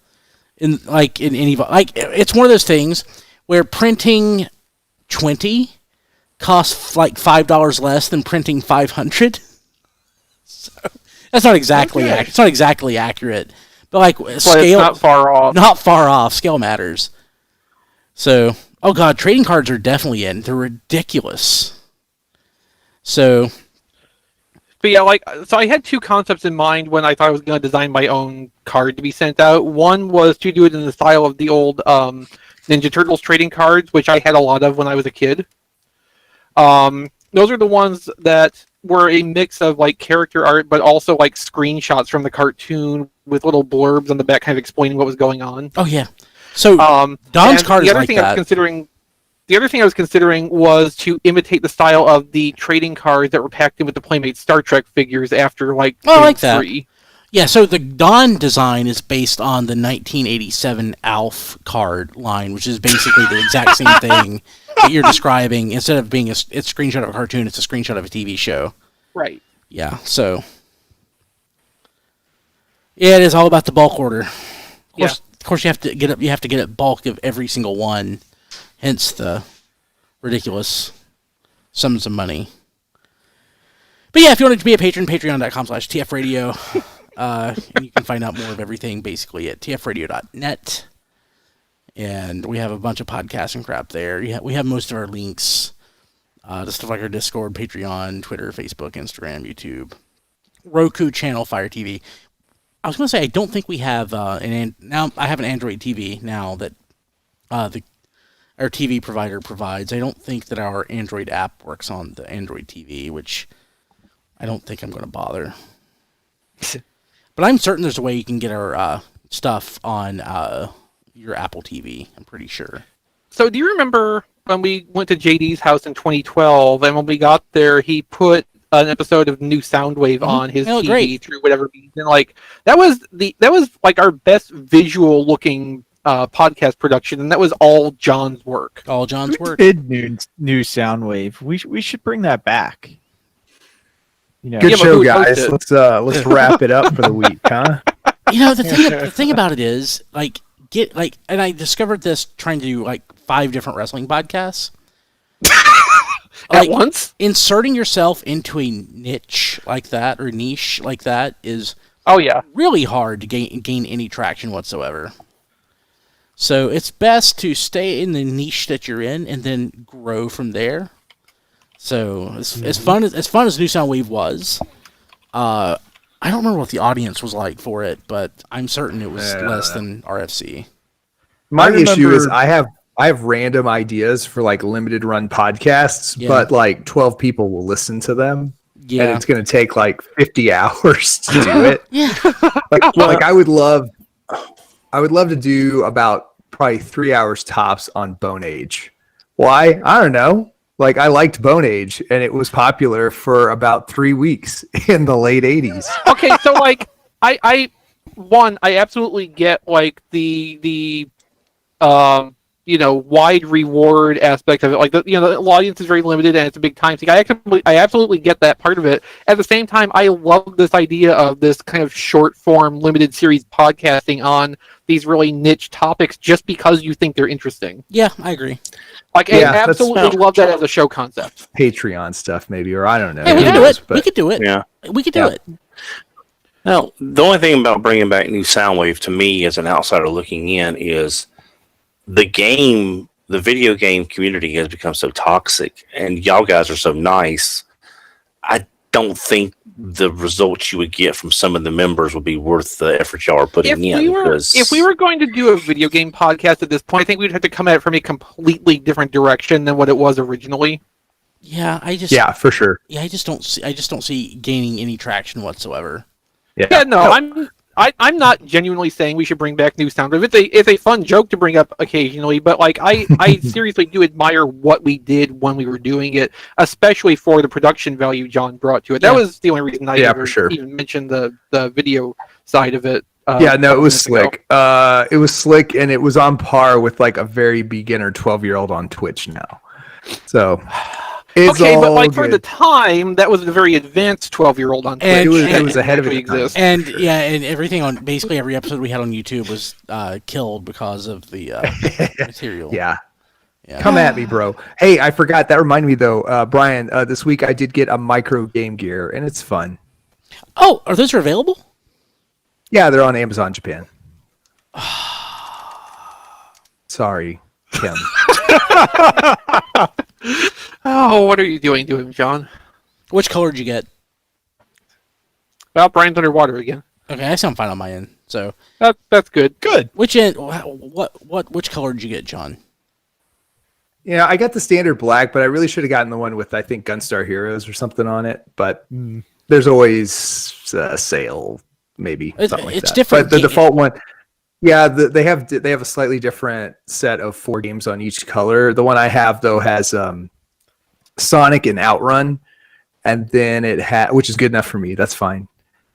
In any it's one of those things where printing 20 costs $5 less than printing 500. So that's not exactly it's not exactly accurate, but scale it's not far off. Not far off. Scale matters. So, oh god, trading cards are definitely in. They're ridiculous. So, but yeah, so I had two concepts in mind when I thought I was going to design my own card to be sent out. One was to do it in the style of the old Ninja Turtles trading cards, which I had a lot of when I was a kid. Those are the ones that were a mix of character art, but also screenshots from the cartoon with little blurbs on the back, kind of explaining what was going on. Oh yeah. So Don's card is like that. The other thing I was considering was to imitate the style of the trading cards that were packed in with the Playmate Star Trek figures after I like that. 3. Yeah, so the Don design is based on the 1987 ALF card line, which is basically the exact same thing that you're describing. Instead of being it's a screenshot of a cartoon, it's a screenshot of a TV show. Right. Yeah, so yeah, it is all about the bulk order. Of course you have to get a bulk of every single one. Hence the ridiculous sums of money. But yeah, if you wanted to be a patron, patreon.com/tfradio. And you can find out more of everything basically at tfradio.net. And we have a bunch of podcasts and crap there. We have most of our links to stuff like our Discord, Patreon, Twitter, Facebook, Instagram, YouTube, Roku channel, Fire TV. I was going to say I don't think we have now. I have an Android TV now that our TV provider provides. I don't think that our Android app works on the Android TV, which I don't think I'm going to bother. But I'm certain there's a way you can get our stuff on your Apple TV. I'm pretty sure. So do you remember when we went to JD's house in 2012, and when we got there, he put an episode of New Soundwave on his TV great. through whatever means, and like that was like our best visual looking podcast production, and that was all John's work. All John's work. Did new Soundwave. We should bring that back. You know, Good Yeah, but show, who would host guys. it? Let's wrap it up for the week, huh? You know, the thing about it is, and I discovered this trying to do, 5 different wrestling podcasts. At once? Inserting yourself into a niche like that, or niche like that, is Oh yeah. really hard to gain any traction whatsoever. So it's best to stay in the niche that you're in and then grow from there. So as fun as New Soundwave was, I don't remember what the audience was like for it, but I'm certain it was less than RFC. My issue remember- is I have random ideas for limited run podcasts, Yeah. but 12 people will listen to them. Yeah. And it's going to take 50 hours to do it. Yeah. I would love to do about probably 3 hours tops on Bone Age. Why? I don't know. I liked Bone Age, and it was popular for about 3 weeks in the late 80s. Okay, so I absolutely get the wide reward aspect of it. The audience is very limited and it's a big time thing. I absolutely get that part of it. At the same time, I love this idea of this kind of short form limited series podcasting on these really niche topics just because you think they're interesting. Yeah, I agree. I Yeah, that's- absolutely love that as a show concept. Patreon stuff, maybe, or I don't know. Hey, we Who can do knows, it. but- We could do it. Yeah. We could do Yeah. it. Now, the only thing about bringing back New Soundwave to me as an outsider looking in is the video game community has become so toxic, and y'all guys are so nice. I don't think the results you would get from some of the members would be worth the effort y'all are putting in. If we were going to do a video game podcast at this point, I think we'd have to come at it from a completely different direction than what it was originally. Yeah, Yeah, for sure. Yeah, I just don't see gaining any traction whatsoever. Yeah, no, I'm not genuinely saying we should bring back New Soundwave. It's a fun joke to bring up occasionally, but I seriously do admire what we did when we were doing it, especially for the production value John brought to it. That was the only reason I even mentioned the video side of it. It was slick. It was slick, and it was on par with a very beginner 12-year-old on Twitch now. So it's okay, all but for good. the time, that was a very advanced 12-year-old on Twitch. And it was ahead of its time. And and everything on basically every episode we had on YouTube was killed because of the material. Yeah. Yeah. Come at me, bro. Hey, I forgot. That reminded me, though, Brian, this week I did get a micro Game Gear, and it's fun. Oh, are those available? Yeah, they're on Amazon Japan. Sorry, Kim. Oh, what are you doing to him, John? Which color did you get? Well, Brian's underwater again. Okay, I sound fine on my end. So That's good. Good. which end? Which color did you get, John? Yeah, I got the standard black, but I really should have gotten the one with, I think, Gunstar Heroes or something on it. But there's always a sale, maybe. It's something like that. different But the ga- default one, yeah, they have a slightly different set of 4 games on each color. The one I have, though, has Sonic and Outrun, and then which is good enough for me. That's fine.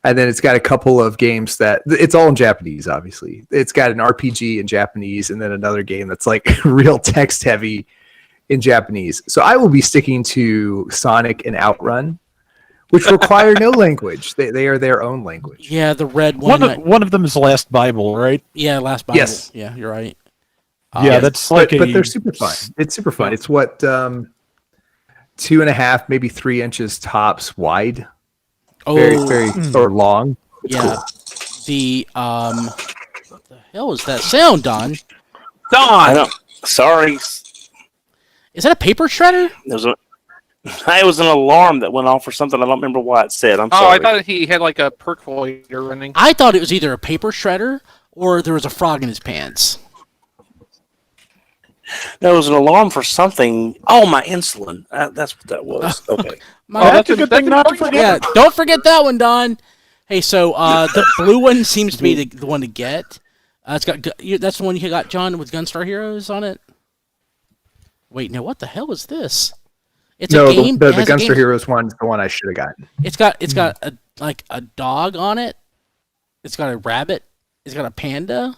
And then it's got a couple of games that it's all in Japanese, obviously. It's got an RPG in Japanese, and then another game that's real text heavy in Japanese. So I will be sticking to Sonic and Outrun, which require no language. They are their own language. Yeah, the red one. One of them is Last Bible, right? Yeah, Last Bible. Yes. Yeah, you're right. Yeah, that's like but they're super fun. It's super fun. It's what 2.5, maybe 3 inches tops wide. Oh, Very, very or long. It's yeah. cool. the what the hell is that sound, Don? I don't. Sorry, Is that a paper shredder? it was an alarm that went off for something. I don't remember what it said. I'm Oh, sorry. I thought he had like a percolator running. I thought it was either a paper shredder or there was a frog in his pants. There was an alarm for something. Oh, my insulin. That's what that was. Okay. That's a good thing not to forget. Yeah, don't forget that one, Don. Hey, so the blue one seems to be the one to get. It's got that's the one you got, John, with Gunstar Heroes on it. Wait, no, what the hell is this? It's No, a game. the it has a Gunster game- Heroes one's the one I should have gotten. It's got a dog on it. It's got a rabbit. It's got a panda.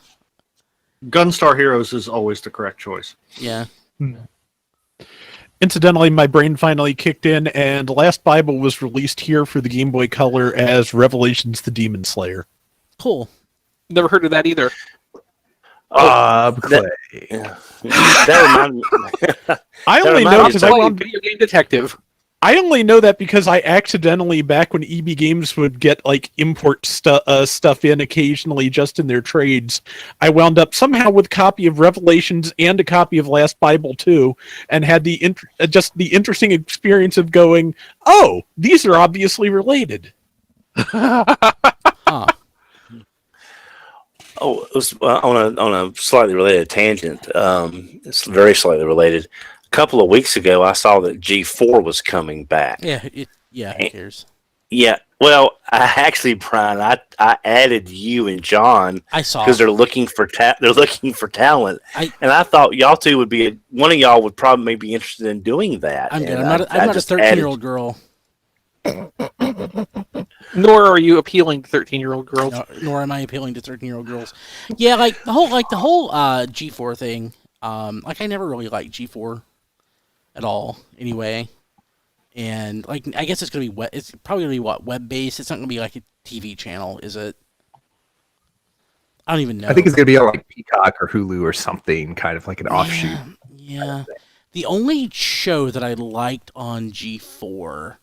Gunstar Heroes is always the correct choice. Yeah. Incidentally, my brain finally kicked in, and Last Bible was released here for the Game Boy Color as Revelations: The Demon Slayer. Cool. Never heard of that either. Clay. Yeah. That reminded me. I That only know reminds because me- I Play wound video game detective. I only know that because I accidentally, back when EB Games would get like import stuff in occasionally just in their trades, I wound up somehow with a copy of Revelations and a copy of Last Bible 2, and had the just the interesting experience of going, oh, these are obviously related. Huh. Oh, it was on a slightly related tangent. It's very slightly related. A couple of weeks ago, I saw that G4 was coming back. Yeah. Who cares? Yeah. Well, I actually, Brian, I added you and John I saw. because they're looking for talent, and I thought y'all two would be one of y'all would probably be interested in doing that. I'm good. And I'm not a just 13-year-old girl. Nor are you appealing to 13-year-old girls. Nor am I appealing to 13-year-old girls. Yeah, like the whole G4 thing. I never really liked G4 at all. Anyway, and I guess it's gonna be it's probably gonna be web based. It's not gonna be like a TV channel, is it? I don't even know. I think it's gonna be on like Peacock or Hulu or something, kind of like an offshoot. Yeah. The only show that I liked on G4,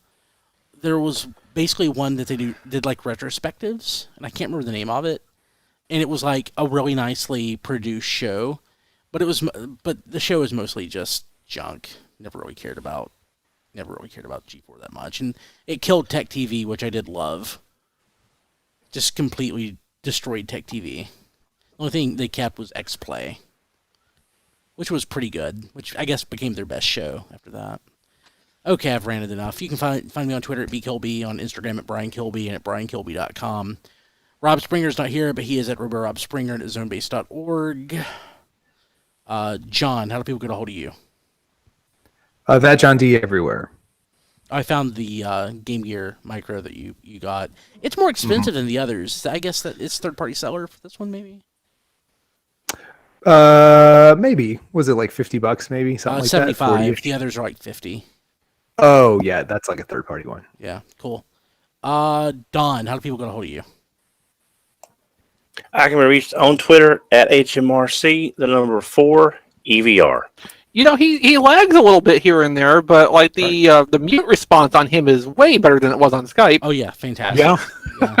there was basically one that they did like retrospectives, and I can't remember the name of it. And it was like a really nicely produced show, but the show is mostly just junk. Never really cared about G4 that much, and it killed Tech TV, which I did love. Just completely destroyed Tech TV. The only thing they kept was X-Play, which was pretty good, which I guess became their best show after that. Okay, I've ranted enough. You can find me on Twitter at bkilby, on Instagram at briankilby, and at briankilby.com. Rob Springer's not here, but he is at RoboRobSpringer and at zonebase.org. John, how do people get a hold of you? That John D everywhere. I found the Game Gear micro that you got. It's more expensive than the others. I guess that it's third-party seller for this one, maybe? Maybe. Was it like $50 maybe? Something like 75. that? 40-ish? The others are like 50. Oh, yeah, that's like a third-party one. Yeah, cool. Don, how do people get a hold of you? I can be reached on Twitter at HMRC, the number 4 EVR. You know, he lags a little bit here and there, but like the mute response on him is way better than it was on Skype. Oh, yeah, fantastic. Yeah. Yeah.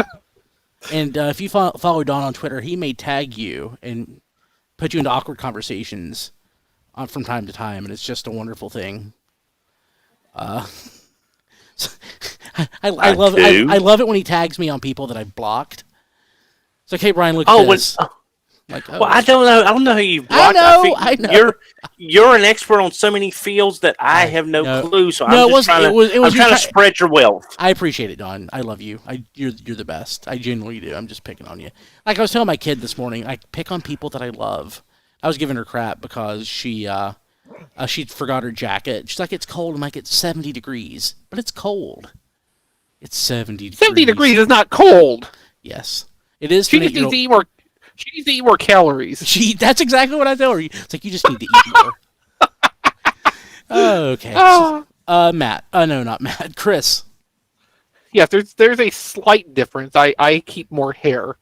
And if you follow Don on Twitter, he may tag you and put you into awkward conversations from time to time, and it's just a wonderful thing. I love it when he tags me on people that I've blocked. It's like, hey, Brian, look at this. Like, well, I don't know. I don't know who you blocked. I know. You're an expert on so many fields that I have no clue. So No, I'm just trying to spread your wealth. I appreciate it, Don. I love you. You're the best. I genuinely do. I'm just picking on you. Like I was telling my kid this morning, I pick on people that I love. I was giving her crap because she forgot her jacket. She's like, it's cold. I'm like, it's 70 degrees, but it's cold. It's 70 degrees. 70 degrees is not cold. Yes, it is. She just needs to eat more. She needs to eat more calories. That's exactly what I tell her. It's like, you just need to eat more. Okay. Matt. No, not Matt. Chris. Yes, there's a slight difference. I keep more hair.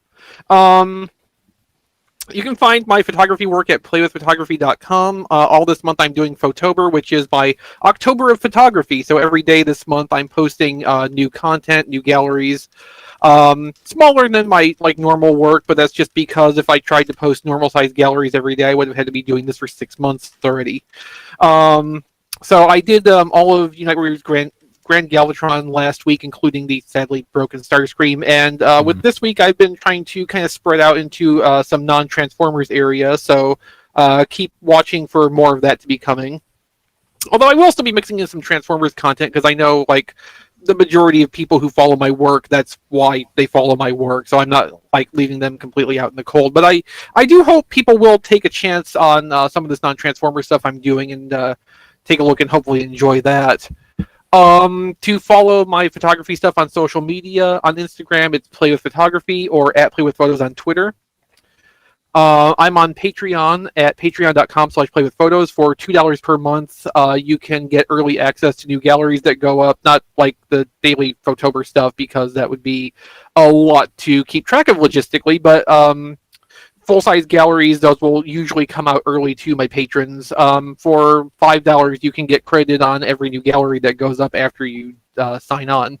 You can find my photography work at playwithphotography.com. All this month I'm doing Photober, which is my October of photography. So every day this month I'm posting new content, new galleries. Smaller than my normal work, but that's just because if I tried to post normal sized galleries every day, I would have had to be doing this for 6 months already. So I did all of Unite Warriors Grand Galvatron last week, including the sadly broken Starscream. And with this week, I've been trying to kind of spread out into some non-Transformers area. So keep watching for more of that to be coming. Although I will still be mixing in some Transformers content because I know the majority of people who follow my work, that's why they follow my work. So I'm not leaving them completely out in the cold. But I do hope people will take a chance on some of this non-Transformer stuff I'm doing and take a look and hopefully enjoy that. To follow my photography stuff on social media, on Instagram, it's Play with Photography or at Play with Photos on Twitter. I'm on Patreon at patreon.com/playwithphotos for $2 per month. You can get early access to new galleries that go up, not like the daily Photober stuff because that would be a lot to keep track of logistically, but full-size galleries, those will usually come out early to my patrons. For $5, you can get credited on every new gallery that goes up after you sign on.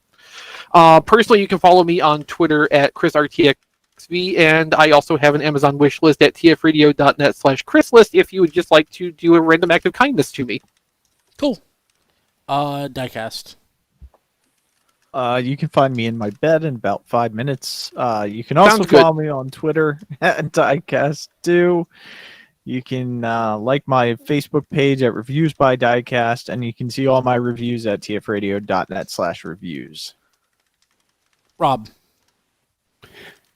Personally, you can follow me on Twitter at ChrisRTXV, and I also have an Amazon wish list at tfradio.net/ChrisList if you would just like to do a random act of kindness to me. Cool. Diecast. You can find me in my bed in about 5 minutes. You can also follow me on Twitter at Diecast2. You can like my Facebook page at Reviews by Diecast, and you can see all my reviews at tfradio.net/reviews. Rob.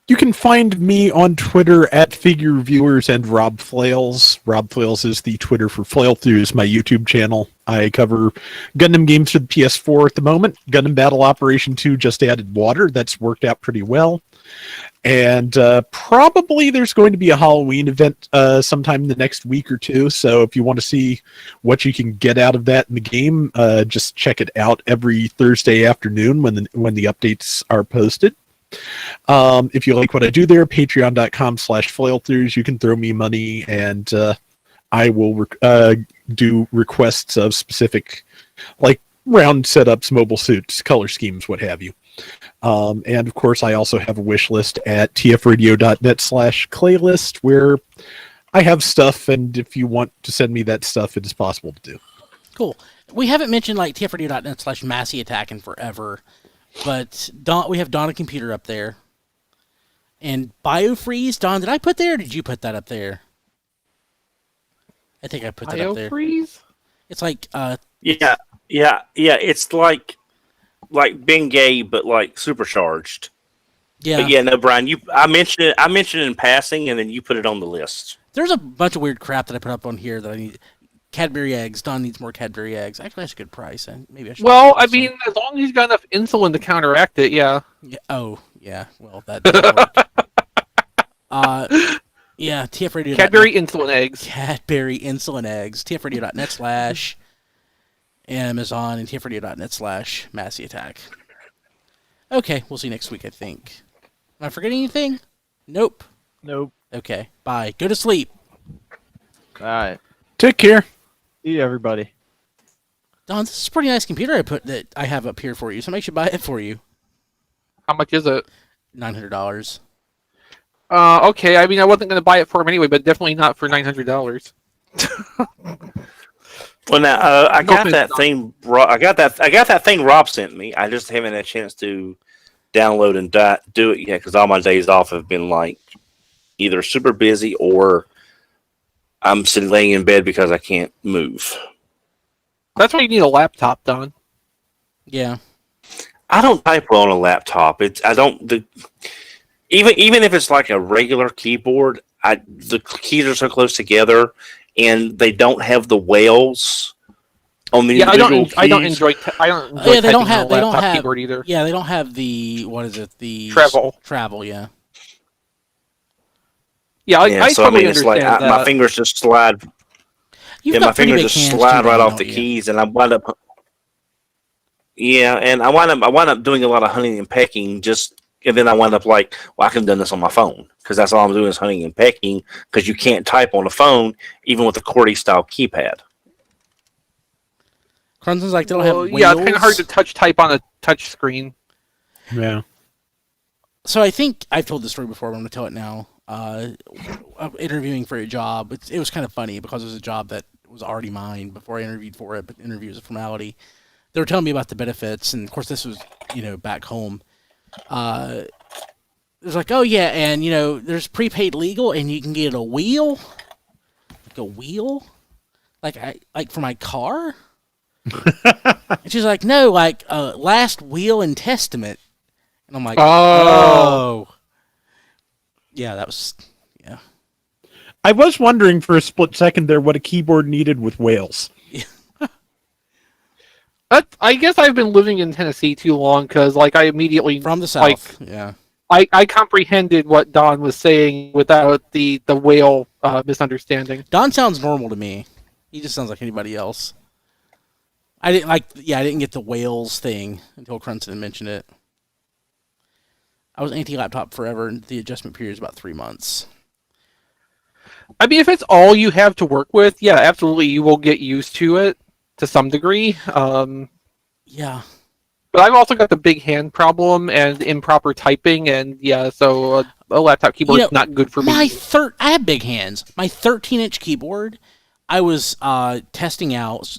You can find me on Twitter at Figure Reviewers and Rob Flails. Rob Flails is the Twitter for Flail Throughs, my YouTube channel. I cover Gundam games for the PS4 at the moment. Gundam Battle Operation 2 just added water. That's worked out pretty well. And probably there's going to be a Halloween event sometime in the next week or two. So if you want to see what you can get out of that in the game, just check it out every Thursday afternoon when the updates are posted. If you like what I do there, patreon.com/flailthroughs. You can throw me money and I will do requests of specific round setups, mobile suits, color schemes, what have you. And of course, I also have a wish list at tfradio.net/claylist where I have stuff, and if you want to send me that stuff, it is possible to do. Cool. We haven't mentioned tfradio.net/Massey Attack in forever. But we have Donna Computer up there. And BioFreeze, Don, did I put there or did you put that up there? I think I put that up there. BioFreeze? It's like Yeah. It's like Bengay, but supercharged. Yeah. But yeah, no, Brian, I mentioned it in passing, and then you put it on the list. There's a bunch of weird crap that I put up on here that I need. Cadbury eggs. Don needs more Cadbury eggs. Actually, that's a good price. And maybe I should. Well, I mean, as long as he's got enough insulin to counteract it, yeah. Oh, yeah. Well, that doesn't work. Yeah, TFRadio. Cadbury insulin eggs. Cadbury insulin eggs. TFRadio.net/Amazon and TFRadio.net/Massey Attack. Okay, we'll see you next week, I think. Am I forgetting anything? Nope. Okay, bye. Go to sleep. All right. Take care. See you, everybody. Don, this is a pretty nice computer that I have up here for you, so I should buy it for you. How much is it? $900. Okay. I mean, I wasn't going to buy it for him anyway, but definitely not for $900. Well, now I got that thing. I got that thing Rob sent me. I just haven't had a chance to download and do it yet because all my days off have been either super busy or I'm sitting laying in bed because I can't move. That's why you need a laptop, Don. Yeah. I don't type well on a laptop. Even if it's like a regular keyboard, the keys are so close together, and they don't have the whales on the individual keys. I don't enjoy They don't have keyboard either. Yeah, they don't have the the travel. Yeah. Yeah, I totally understand that. My fingers just slide. My fingers just slide right off the keys, and I wind up. Yeah, and I wind up doing a lot of hunting and pecking just and then I wound up like, well, I could have done this on my phone because that's all I'm doing is hunting and pecking because you can't type on a phone even with a QWERTY style keypad. Crunson's like, they don't have wheels. Yeah, it's kind of hard to touch type on a touch screen. Yeah. So I think I've told this story before, but I'm going to tell it now. Interviewing for a job, it was kind of funny because it was a job that was already mine before I interviewed for it, but interview was a formality. They were telling me about the benefits, and of course this was, back home. It was like, oh yeah, and there's prepaid legal, and you can get a wheel, like for my car. And she's like, no, like last will and testament, and I'm like, oh. Yeah, that was, yeah. I was wondering for a split second there what a keyboard needed with whales. I guess I've been living in Tennessee too long because, like, I immediately from the south. Yeah, I comprehended what Don was saying without the whale misunderstanding. Don sounds normal to me. He just sounds like anybody else. I didn't get the whales thing until Crunson mentioned it. I was anti-laptop forever, and the adjustment period is about 3 months. I mean, if it's all you have to work with, yeah, absolutely, you will get used to it to some degree. Yeah. But I've also got the big hand problem and improper typing, and yeah, so a laptop keyboard is not good for me. I have big hands. My 13-inch keyboard, I was testing out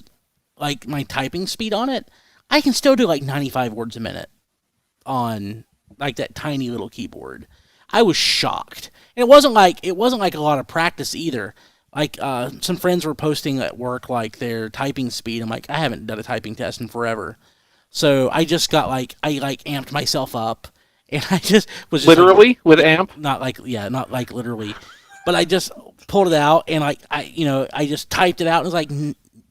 like my typing speed on it. I can still do like 95 words a minute on like that tiny little keyboard. I was shocked. And it wasn't like a lot of practice either. Like some friends were posting at work like their typing speed. I'm like, I haven't done a typing test in forever. So I just got I amped myself up, and I just was just literally with amp, not like literally, but I just pulled it out and I just typed it out. And it was like,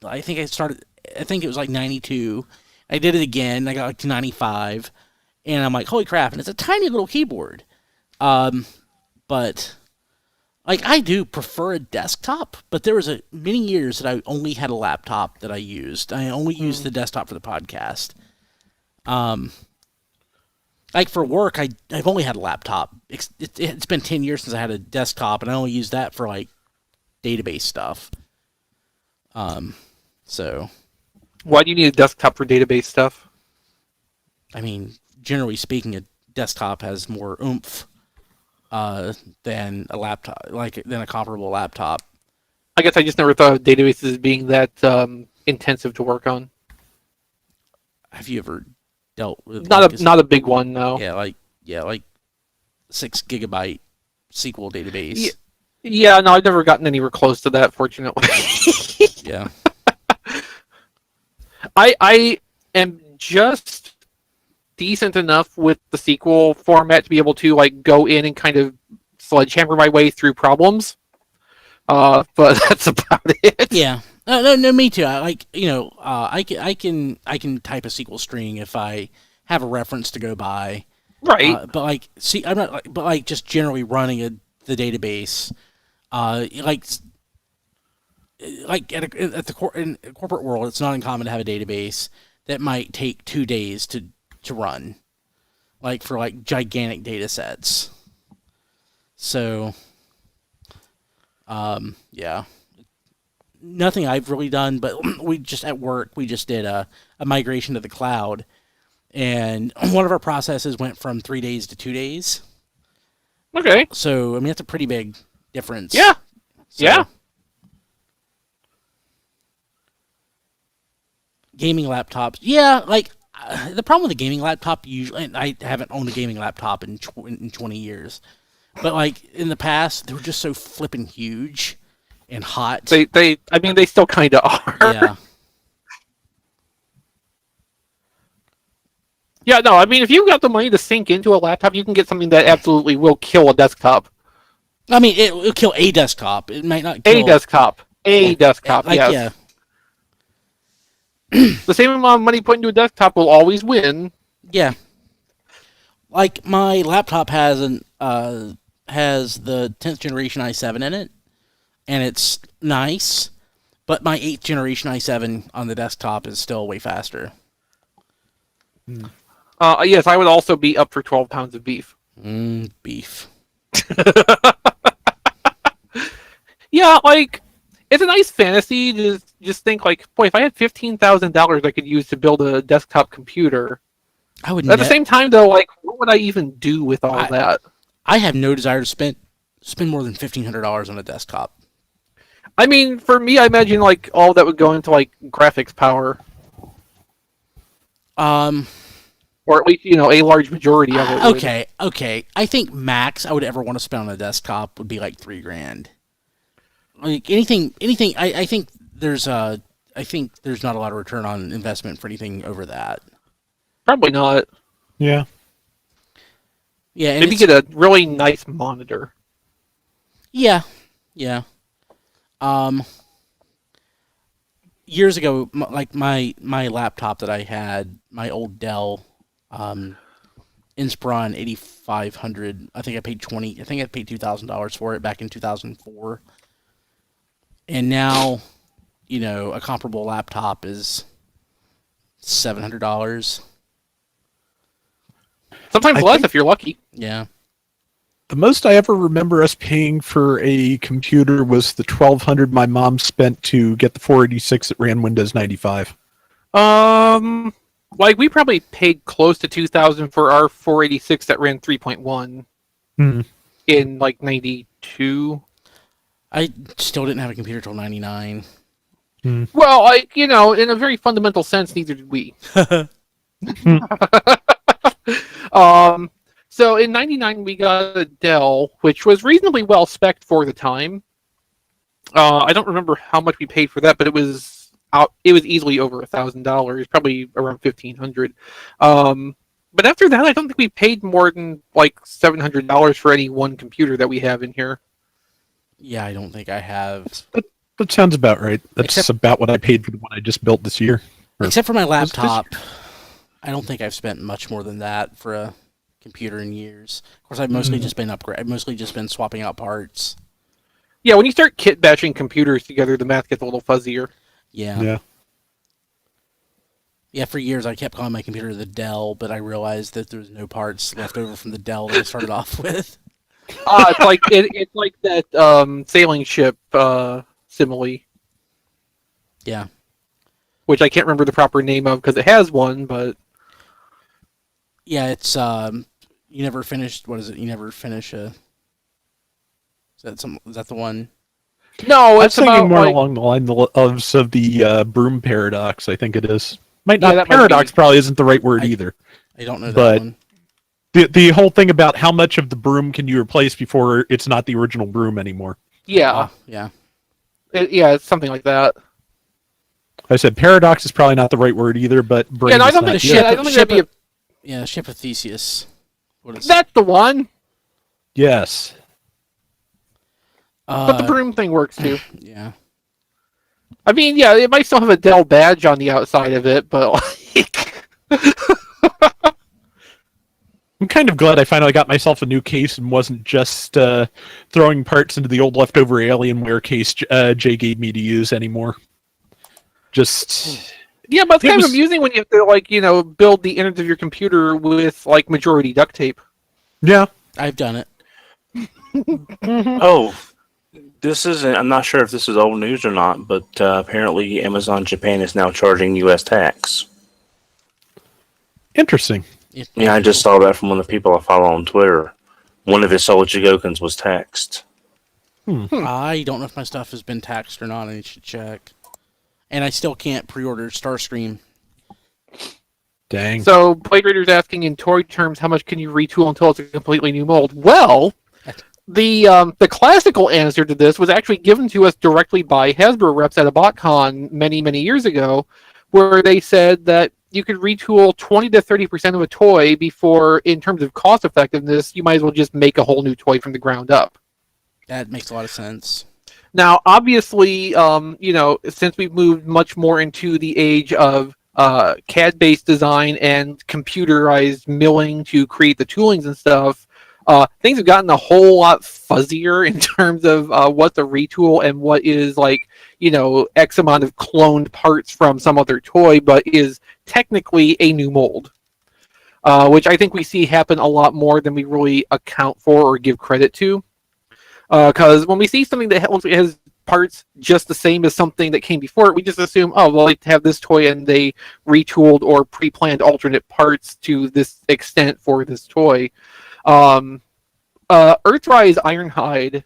I think it was like 92. I did it again. I got like to 95, and I'm like, holy crap! And it's a tiny little keyboard, but like I do prefer a desktop. But there was many years that I only had a laptop that I used. I only used the desktop for the podcast. Like for work, I've only had a laptop. It's been 10 years since I had a desktop, and I only use that for like database stuff. So why do you need a desktop for database stuff? I mean, generally speaking, a desktop has more oomph than a laptop, than a comparable laptop. I guess I just never thought of databases as being that intensive to work on. Have you ever dealt with not a big one, no? Yeah, like 6 gigabyte SQL database. Yeah, no, I've never gotten anywhere close to that, fortunately. Yeah. I am just decent enough with the SQL format to be able to like go in and kind of sledgehammer my way through problems. But that's about it. Yeah. No, me too. I can type a SQL string if I have a reference to go by. Right. But I'm not but just generally running the database, at in the corporate world, it's not uncommon to have a database that might take 2 days to run, like for like gigantic data sets. So, yeah, nothing I've really done, but we just at work we just did a migration to the cloud, and one of our processes went from 3 days to 2 days. Okay. So I mean that's a pretty big difference. Yeah. So, yeah. Gaming laptops, yeah. Like the problem with a gaming laptop, usually, and I haven't owned a gaming laptop in 20 years, but like in the past, they were just so flipping huge and hot. They still kind of are. Yeah. Yeah, no, I mean, if you've got the money to sink into a laptop, you can get something that absolutely will kill a desktop. I mean, it'll kill a desktop. It might not kill... A desktop, yes. Yeah. The same amount of money put into a desktop will always win. Yeah. Like, my laptop has the 10th generation i7 in it, and it's nice, but my 8th generation i7 on the desktop is still way faster. Yes, I would also be up for 12 pounds of beef. Beef. Yeah, like, it's a nice fantasy to just think, like, boy, if I had $15,000 I could use to build a desktop computer. I would. At the same time, though, like, what would I even do with all that? I have no desire to spend more than $1,500 on a desktop. I mean, for me, I imagine, like, all that would go into, like, graphics power. Or at least, a large majority of it. Okay. I think max I would ever want to spend on a desktop would be like $3,000. Like anything. I think there's not a lot of return on investment for anything over that. Probably not. Yeah. Yeah, and maybe get a really nice monitor. Yeah. Years ago, like my laptop that I had, my old Dell Inspiron 8500. I think I paid $2,000 for it back in 2004. And now, a comparable laptop is $700. Sometimes less if you're lucky. Yeah. The most I ever remember us paying for a computer was the $1,200 my mom spent to get the 486 that ran Windows 95. Like, we probably paid close to $2,000 for our 486 that ran 3.1 in, like, 92. I still didn't have a computer till 99. Well, in a very fundamental sense, neither did we. So in 99, we got a Dell, which was reasonably well spec'd for the time. I don't remember how much we paid for that, but it was easily over $1,000, probably around $1,500. But after that, I don't think we paid more than like $700 for any one computer that we have in here. Yeah, I don't think I have. That sounds about right. That's about what I paid for the one I just built this year. Except for my laptop, I don't think I've spent much more than that for a computer in years. Of course, I've mostly just been swapping out parts. Yeah, when you start kit bashing computers together, the math gets a little fuzzier. Yeah. Yeah, for years I kept calling my computer the Dell, but I realized that there was no parts left over from the Dell that I started off with. It's like that sailing ship simile. Yeah. Which I can't remember the proper name of because it has one, but yeah, it's you never finished. What is it? You never finish a. Is that the one? No, it's thinking more along the line of the broom paradox. I think it is. Paradox probably isn't the right word either. I don't know that one. The whole thing about how much of the broom can you replace before it's not the original broom anymore. Yeah. Yeah. It's something like that. I said paradox is probably not the right word either, but I don't think that'd be a Ship of Theseus. That's the one. Yes. But the broom thing works too. Yeah. I mean, yeah, it might still have a Dell badge on the outside of it, but like... I'm kind of glad I finally got myself a new case and wasn't just throwing parts into the old leftover Alienware case Jay gave me to use anymore. Yeah, but it's kind of amusing when you have to, build the innards of your computer with, majority duct tape. Yeah. I've done it. Oh, I'm not sure if this is old news or not, but apparently Amazon Japan is now charging U.S. tax. Interesting. Yeah, I just saw that from one of the people I follow on Twitter. One of his Solojigokens was taxed. I don't know if my stuff has been taxed or not. I should check. And I still can't pre-order Starscream. Dang. So, Blade Raider's asking in toy terms, how much can you retool until it's a completely new mold? Well, the classical answer to this was actually given to us directly by Hasbro reps at a BotCon many, many years ago, where they said that you could retool 20 to 30% of a toy before, in terms of cost effectiveness, you might as well just make a whole new toy from the ground up. That makes a lot of sense. Now, obviously, since we've moved much more into the age of CAD-based design and computerized milling to create the toolings and stuff, things have gotten a whole lot fuzzier in terms of what's a retool and what is X amount of cloned parts from some other toy, but is technically a new mold. which I think we see happen a lot more than we really account for or give credit to. Because when we see something that has parts just the same as something that came before it, we just assume, oh, well, they have this toy and they retooled or pre-planned alternate parts to this extent for this toy. Earthrise Ironhide,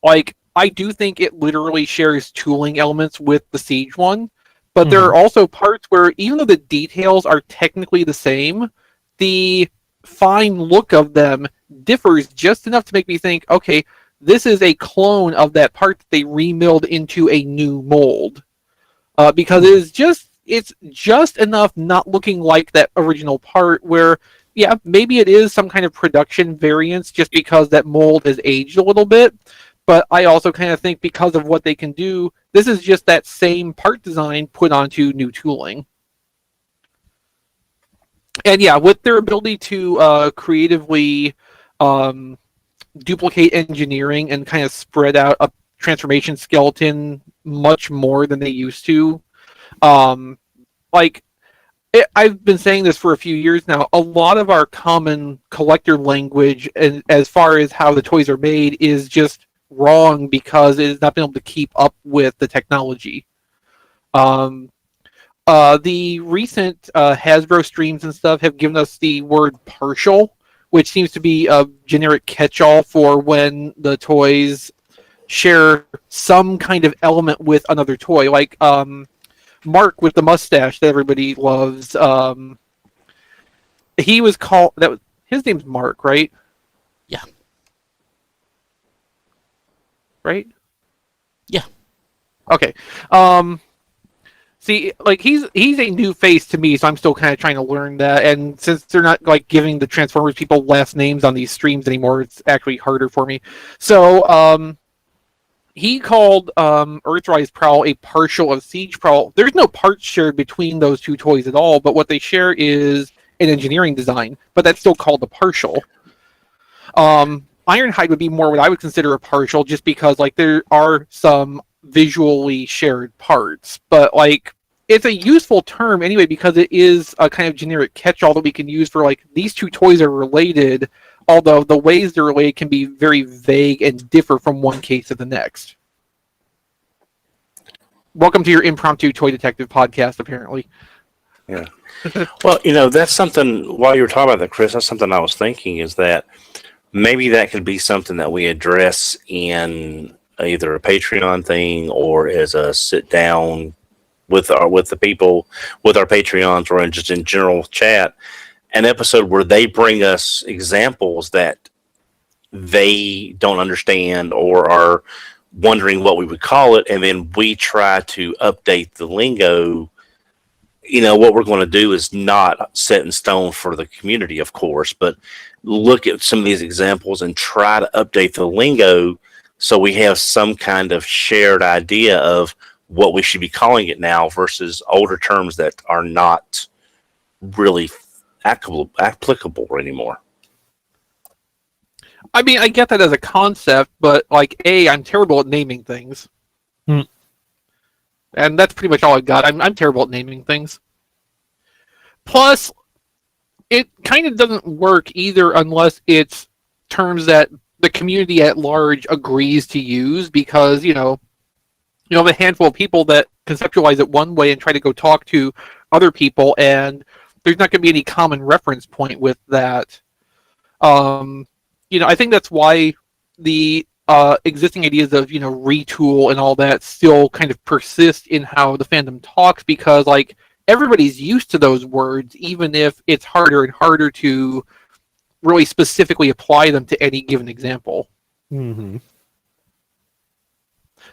like, I do think it literally shares tooling elements with the Siege one, but there are also parts where, even though the details are technically the same, the fine look of them differs just enough to make me think, okay, this is a clone of that part that they remilled into a new mold. Because it's just enough not looking like that original part where, yeah, maybe it is some kind of production variance just because that mold has aged a little bit. But I also kind of think because of what they can do, this is just that same part design put onto new tooling. And yeah, with their ability to creatively duplicate engineering and kind of spread out a transformation skeleton much more than they used to. I've been saying this for a few years now. A lot of our common collector language, and as far as how the toys are made, is just wrong because it has not been able to keep up with the technology. The recent Hasbro streams and stuff have given us the word partial, which seems to be a generic catch-all for when the toys share some kind of element with another toy. Like Mark with the mustache that everybody loves. He was called his name's Mark, right? Yeah. Right? Yeah. Okay. See, like he's a new face to me, so I'm still kind of trying to learn that. And since they're not like giving the Transformers people last names on these streams anymore, it's actually harder for me. So he called Earthrise Prowl a partial of Siege Prowl. There's no parts shared between those two toys at all, but what they share is an engineering design, but that's still called a partial. Ironhide would be more what I would consider a partial, just because like there are some visually shared parts, but like it's a useful term anyway because it is a kind of generic catch-all that we can use for like these two toys are related, although the ways they're related can be very vague and differ from one case to the next. Welcome to your impromptu toy detective podcast, apparently. Yeah. Well, that's something, while you were talking about that, Chris, that's something I was thinking is that maybe that could be something that we address in either a Patreon thing or as a sit down with the people, with our Patreons, or just in general chat, an episode where they bring us examples that they don't understand or are wondering what we would call it, and then we try to update the lingo. What we're going to do is not set in stone for the community, of course, but look at some of these examples and try to update the lingo so we have some kind of shared idea of what we should be calling it now versus older terms that are not really applicable anymore. I mean, I get that as a concept, but like, I'm terrible at naming things. And that's pretty much all I got. I'm terrible at naming things. Plus, it kind of doesn't work either unless it's terms that the community at large agrees to use, because, the handful of people that conceptualize it one way and try to go talk to other people, and there's not going to be any common reference point with that. I think that's why the existing ideas of, retool and all that still kind of persist in how the fandom talks, because, like, everybody's used to those words, even if it's harder and harder to really specifically apply them to any given example. Mm-hmm.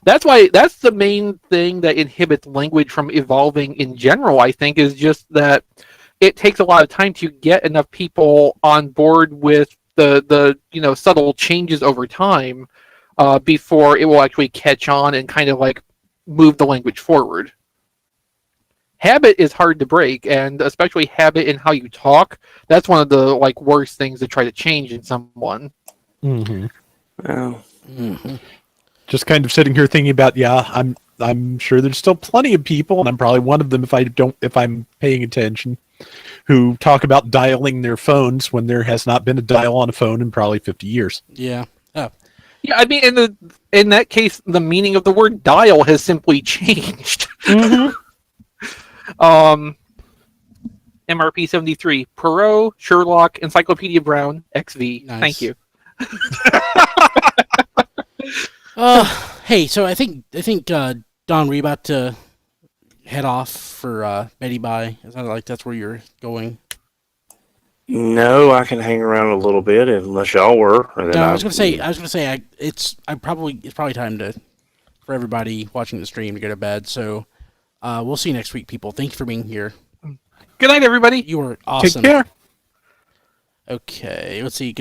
That's the main thing that inhibits language from evolving in general, I think, is just that it takes a lot of time to get enough people on board with the subtle changes over time before it will actually catch on and kind of like move the language forward. Habit is hard to break, and especially habit in how you talk. That's one of the worst things to try to change in someone. Mm-hmm. Oh. Mm-hmm. Just kind of sitting here thinking about, I'm sure there's still plenty of people, and I'm probably one of them if I'm paying attention, who talk about dialing their phones when there has not been a dial on a phone in probably 50 years. Yeah. Oh. Yeah, I mean, in that case, the meaning of the word dial has simply changed. MRP 73, Perot, Sherlock, Encyclopedia Brown, Exvee. Nice. Thank you. Hey, so I think Don, were you about to head off for Betty Bye? It sounded like that's where you're going. No, I can hang around a little bit unless y'all were. And then No, I was gonna say it's probably time for everybody watching the stream to go to bed. So we'll see you next week, people. Thank you for being here. Good night, everybody. You were awesome. Take care. Okay, let's see. Good night.